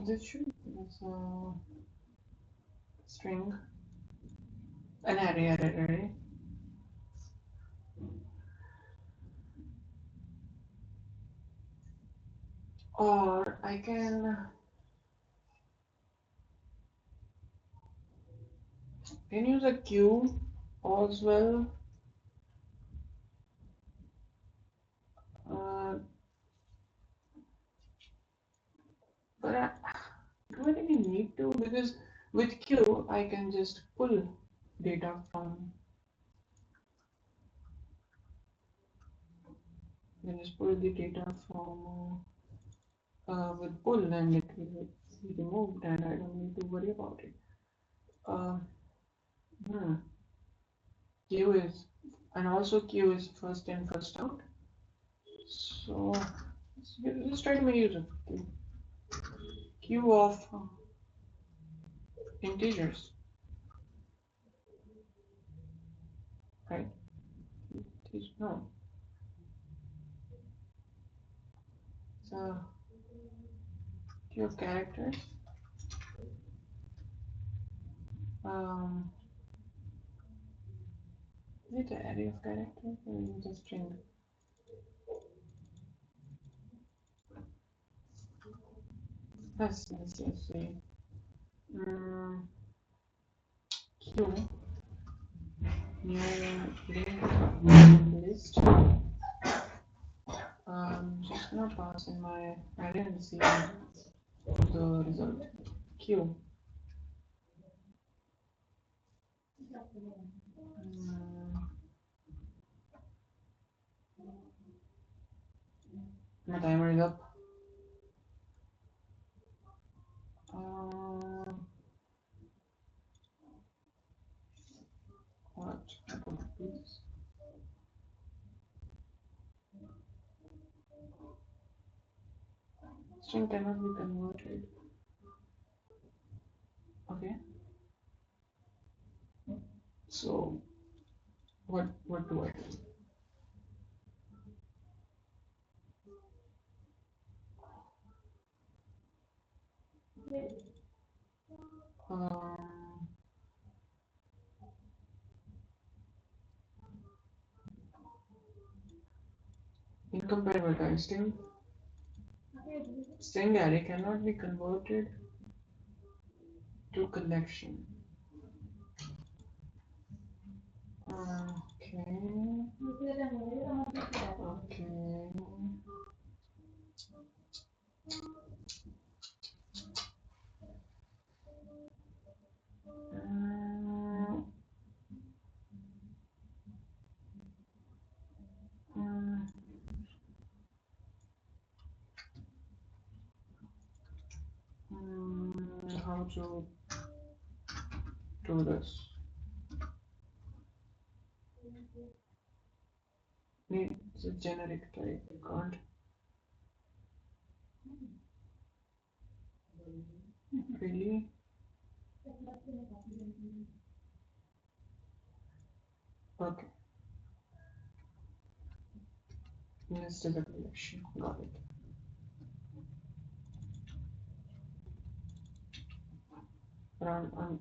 Speaker 1: This should be string, an array. Or I can use a queue as well. But do I really need to? Because with queue, I can just pull data from. I just pull the data from with pull, and it will be removed, and I don't need to worry about it. Uh, hmm. Queue is, and also queue is first in, first out. So let's try to make use of queue of integers, right? No, so queue of characters. Um, is it an array of characters or is it a string? Let's see. Queue new linked list. Just gonna pass in my array and see the result. Queue. My timer is up. What? Please. String cannot be converted. Okay. So what do I do? Incompatible type string array cannot be converted to collection. Okay. How to do this? It's a generic type. I can't really. Okay. List is a collection. Got it. But I'm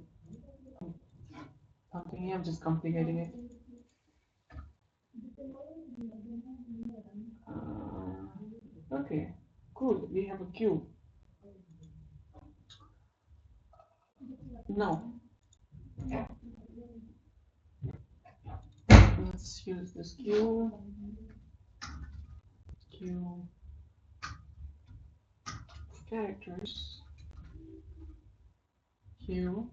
Speaker 1: thinking I'm just complicating it. Okay, cool. We have a queue. Now, let's use this queue. Queue of characters. Queue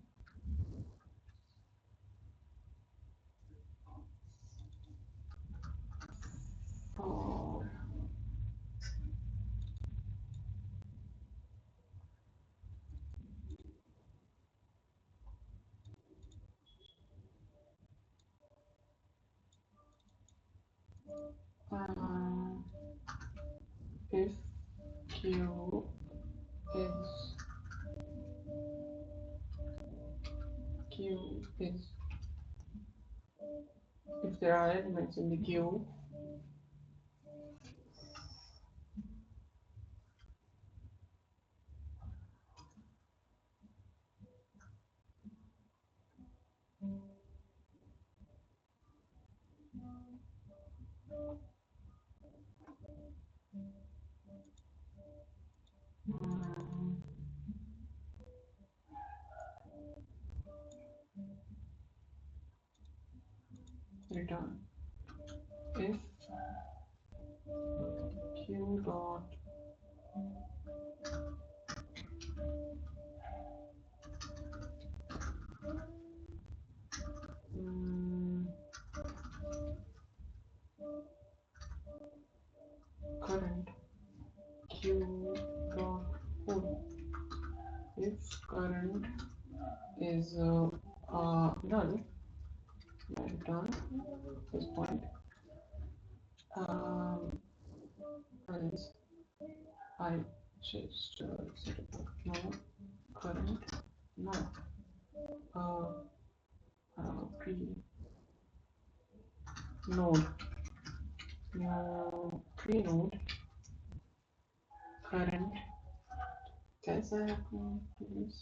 Speaker 1: for if queue is if there are elements in the queue return if q dot current q dot full. If current is null, return this point. Else I just set up no current no p node no p node current. कैसा है please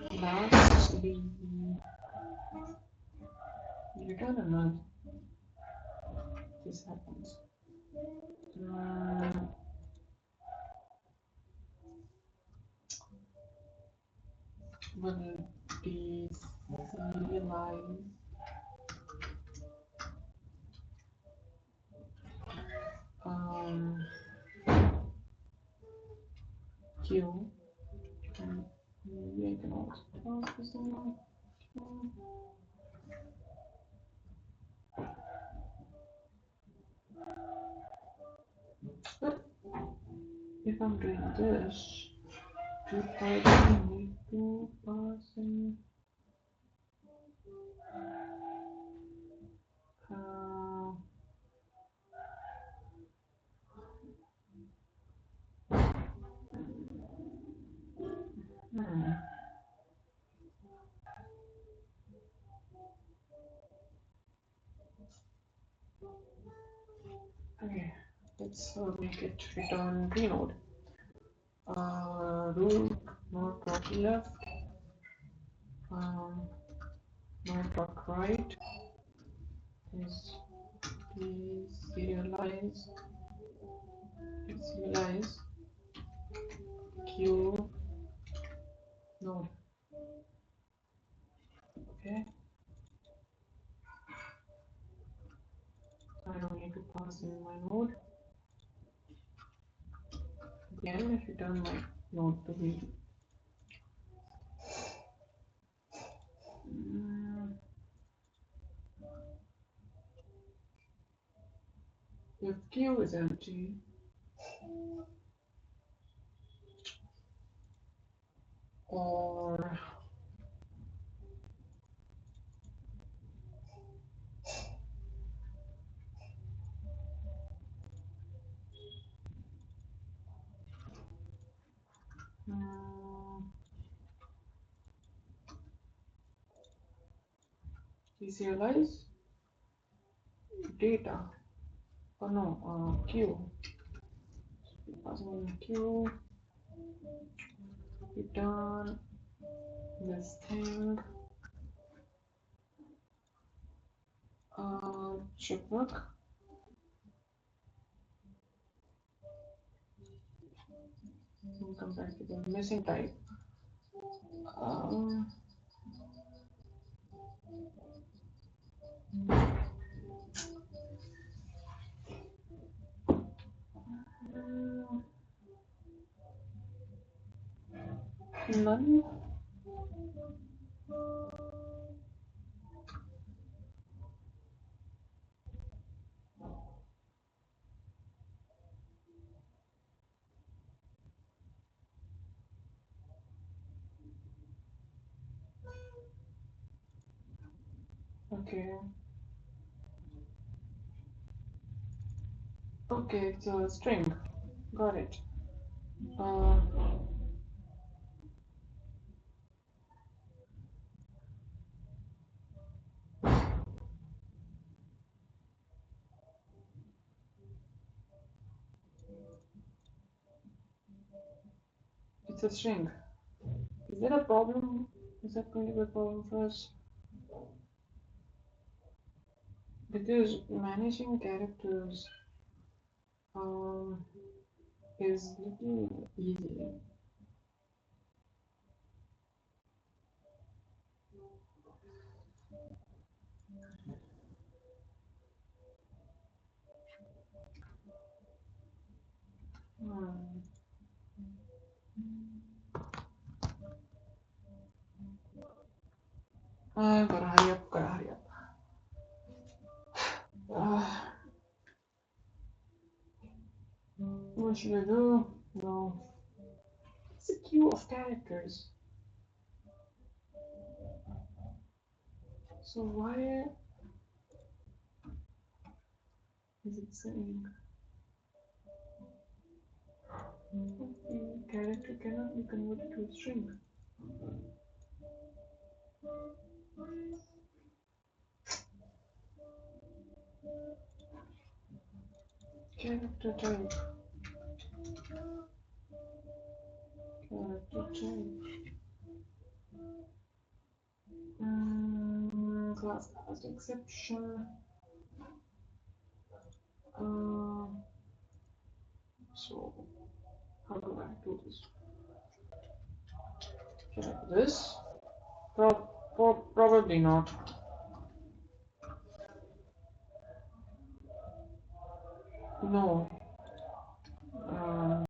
Speaker 1: and lastly return a null. This happens. Will deserialize q and maybe I can also pass this along. But if I'm doing this, do I really need to pass in okay, let's make it return pnode. Root node dot left, node dot right is deserialize q node. Okay, I don't need to pass in my node. Again, if you turn my node to be if q is empty, or deserialize data. Oh no, q. Passing in q, return this thing. Should work. Come back to the missing type. None. Okay. Okay, it's a string. Got it. It's a string. Is there a problem? Is that going to be a problem for us? because managing characters um, is little easy. Hmm. Gotta hurry up. What should I do? No. It's a queue of characters. So why is it saying the character cannot be converted to a string? Character type. Character type. Class as exception. So how do I do this? Can I do this? Probably not. No. Um,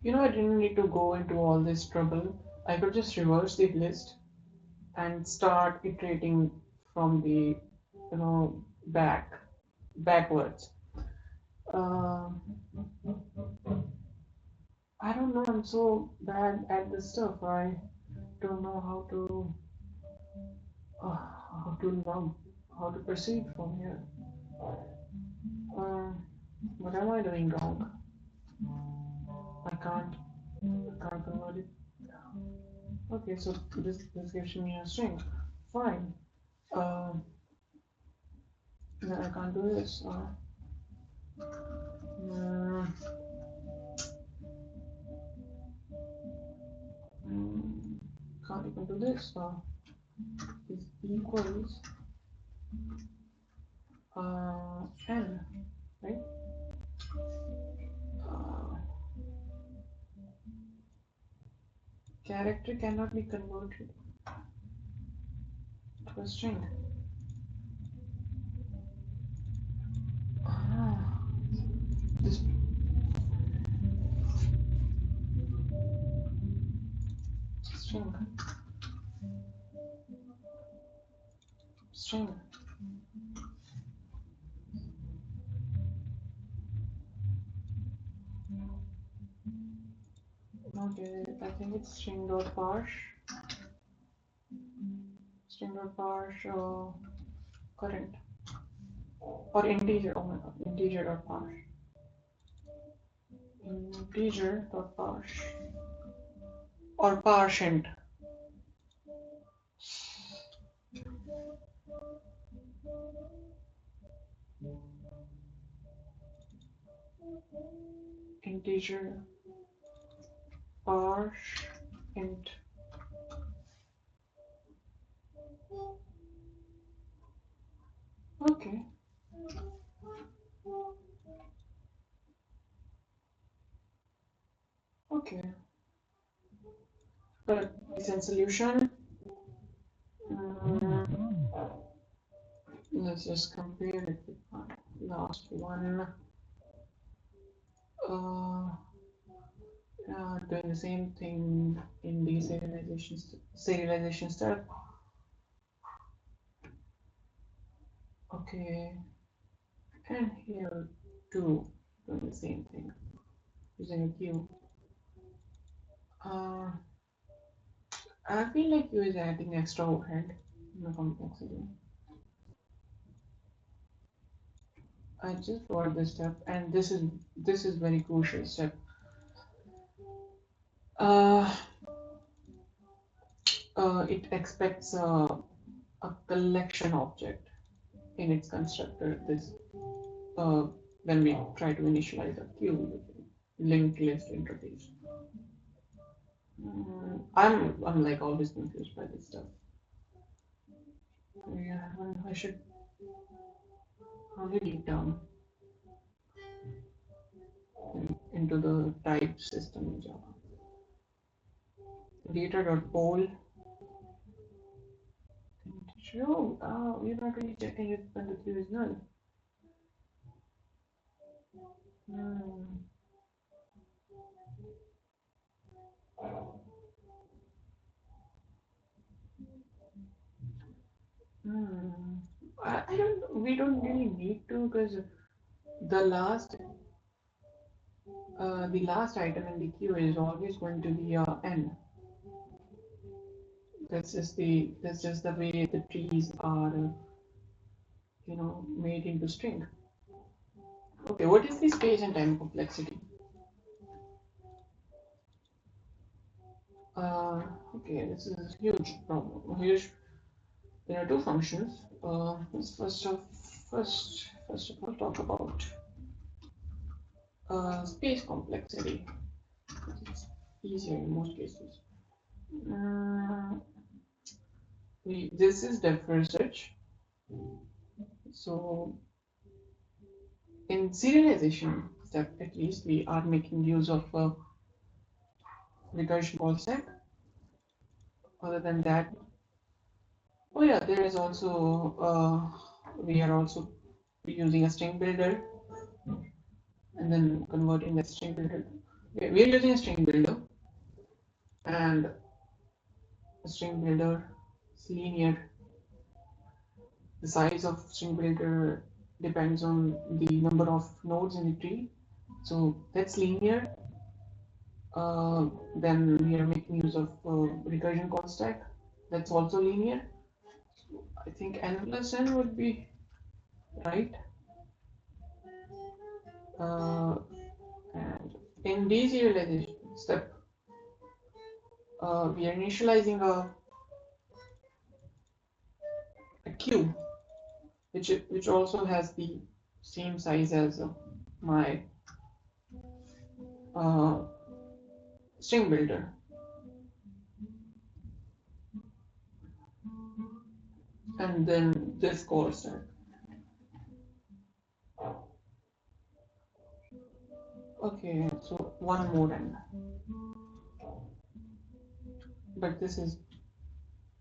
Speaker 1: I didn't need to go into all this trouble. I could just reverse the list and start iterating from the, backwards. Um, I don't know. I'm so bad at this stuff. I don't know uh, how to know how to proceed from here. Uh, what am I doing wrong? I can't convert it. Okay, so this gives me a string. Fine. Um, then I can't do this. Mm, mm, can't even do this. Is equals n, right? Uh, Character cannot be converted to a string. Ah, this string, string. Okay, I think it's string dot parse. String dot parse current or integer. Oh my god, integer dot parse. Integer dot parse or parseint. Integer parse int. Okay. Okay. Got a decent solution. Let's just compare it with my last one. Uh, doing the same thing in the serialization step. Okay, and here too, doing the same thing using a queue. Uh, I feel like you is adding extra overhead in the complexity. I just forgot this step, and this is very crucial step. Uh, it expects a collection object in its constructor. This uh, when we try to initialize a queue linked list interface. I'm like always confused by this stuff. Yeah, I should probably deep down into the type system in Java. Data.poll. Sure, we're not really checking if when the queue is null. Hmm. Hmm. I don't. We don't really need to because the last the last item in the queue is always going to be n. That's just the way the trees are made into string. Okay, what is the space and time complexity? Uh, okay, this is a huge problem. Huge. There are two functions. Let's first of all talk about space complexity. It's easier in most cases. Uh, this is depth first search. So in serialization step, at least we are making use of recursion call stack. Other than that, oh yeah, there is also we are also using a string builder and then converting that string builder. We are using a string builder, and a string builder is linear. The size of string builder depends on the number of nodes in the tree. So that's linear. Then we are making use of recursion call stack. That's also linear. I think n plus n would be right. Uh, and in deserialization step, we are initializing a queue, which also has the same size as my uh, string builder. And then this call stack. Okay, so one more n. But this is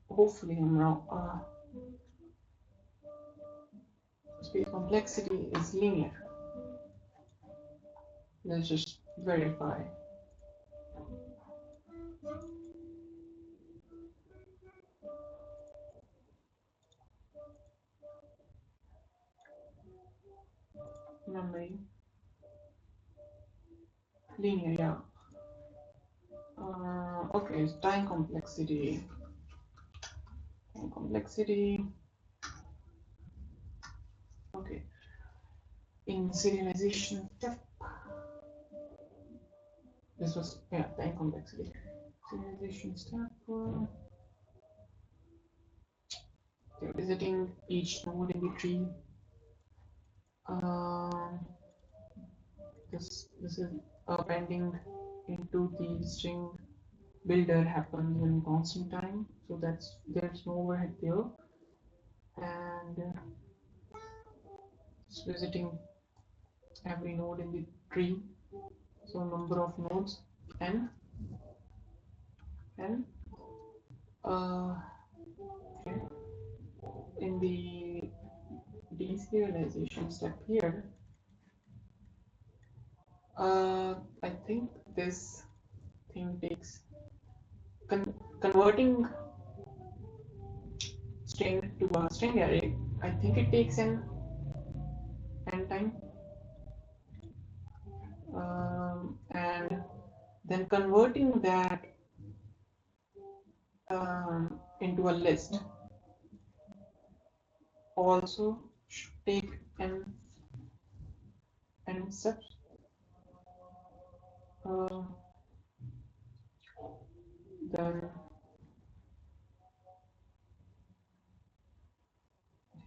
Speaker 1: hopefully I'm wrong. Space complexity is linear. Let's just verify. Memory linear, yeah. Okay, time complexity. Time complexity. Okay, in serialization step. This was time complexity. Serialization step. Okay, visiting each node in the tree. Um, this is appending into the string builder happens in constant time, so there's no overhead there, and it's visiting every node in the tree, so number of nodes n. uh, okay. In the deserialization step here, I think this thing takes converting string to a string array. I think it takes n time, and then converting that into a list also take n steps. Uh, then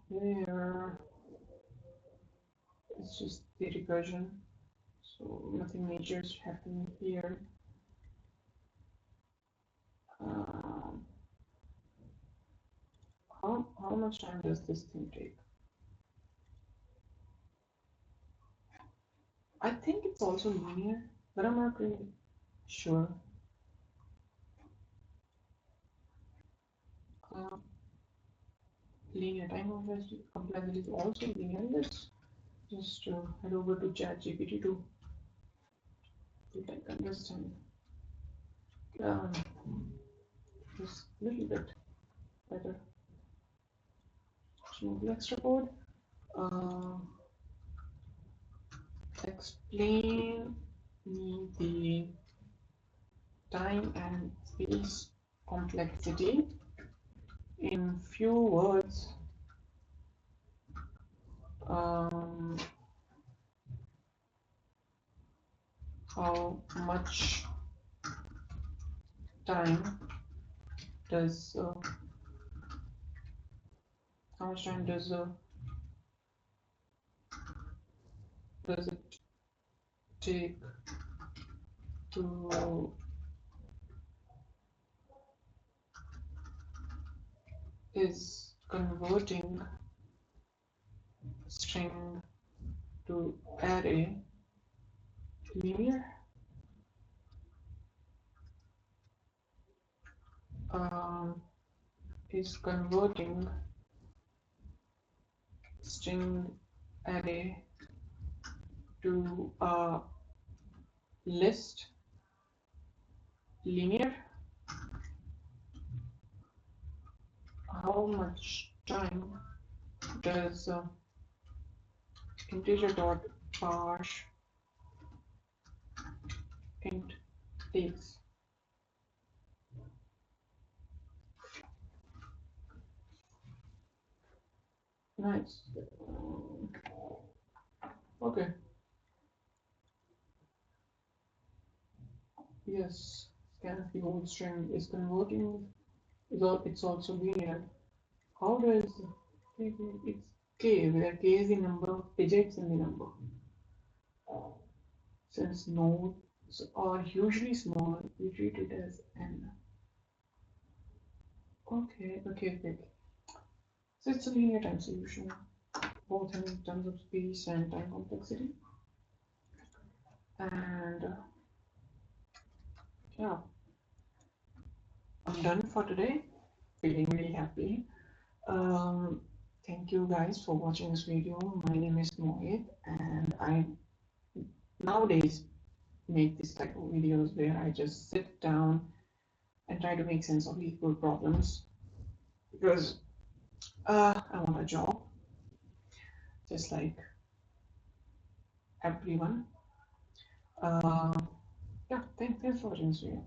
Speaker 1: here it's just the recursion, so nothing major is happening here. Um, how much time does this thing take? I think it's also linear, but I'm not really sure. Uh, Linear time of complexity is also linear. Let's just head over to ChatGPT to like understand um, this little bit better. So extra code. Uh, Explain me the time and space complexity in few words. Um, how much time does how much time does it take to is converting string to array linear? Um, is converting string array to a list linear? How much time does integer dot parse int takes? Nice. Okay. Yes. Scan the whole string is converting. It's also linear. How does it's k, where k is the number of digits in the number? Since nodes are usually small, we treat it as n. Okay. So it's a linear time solution, both in terms of space and time complexity. And yeah, I'm done for today. Feeling really happy. Um, Thank you guys for watching this video. My name is Mohit, and I nowadays make this type of videos where I just sit down and try to make sense of leetcode problems because I want a job just like everyone. Uh, yeah, thanks for watching this video.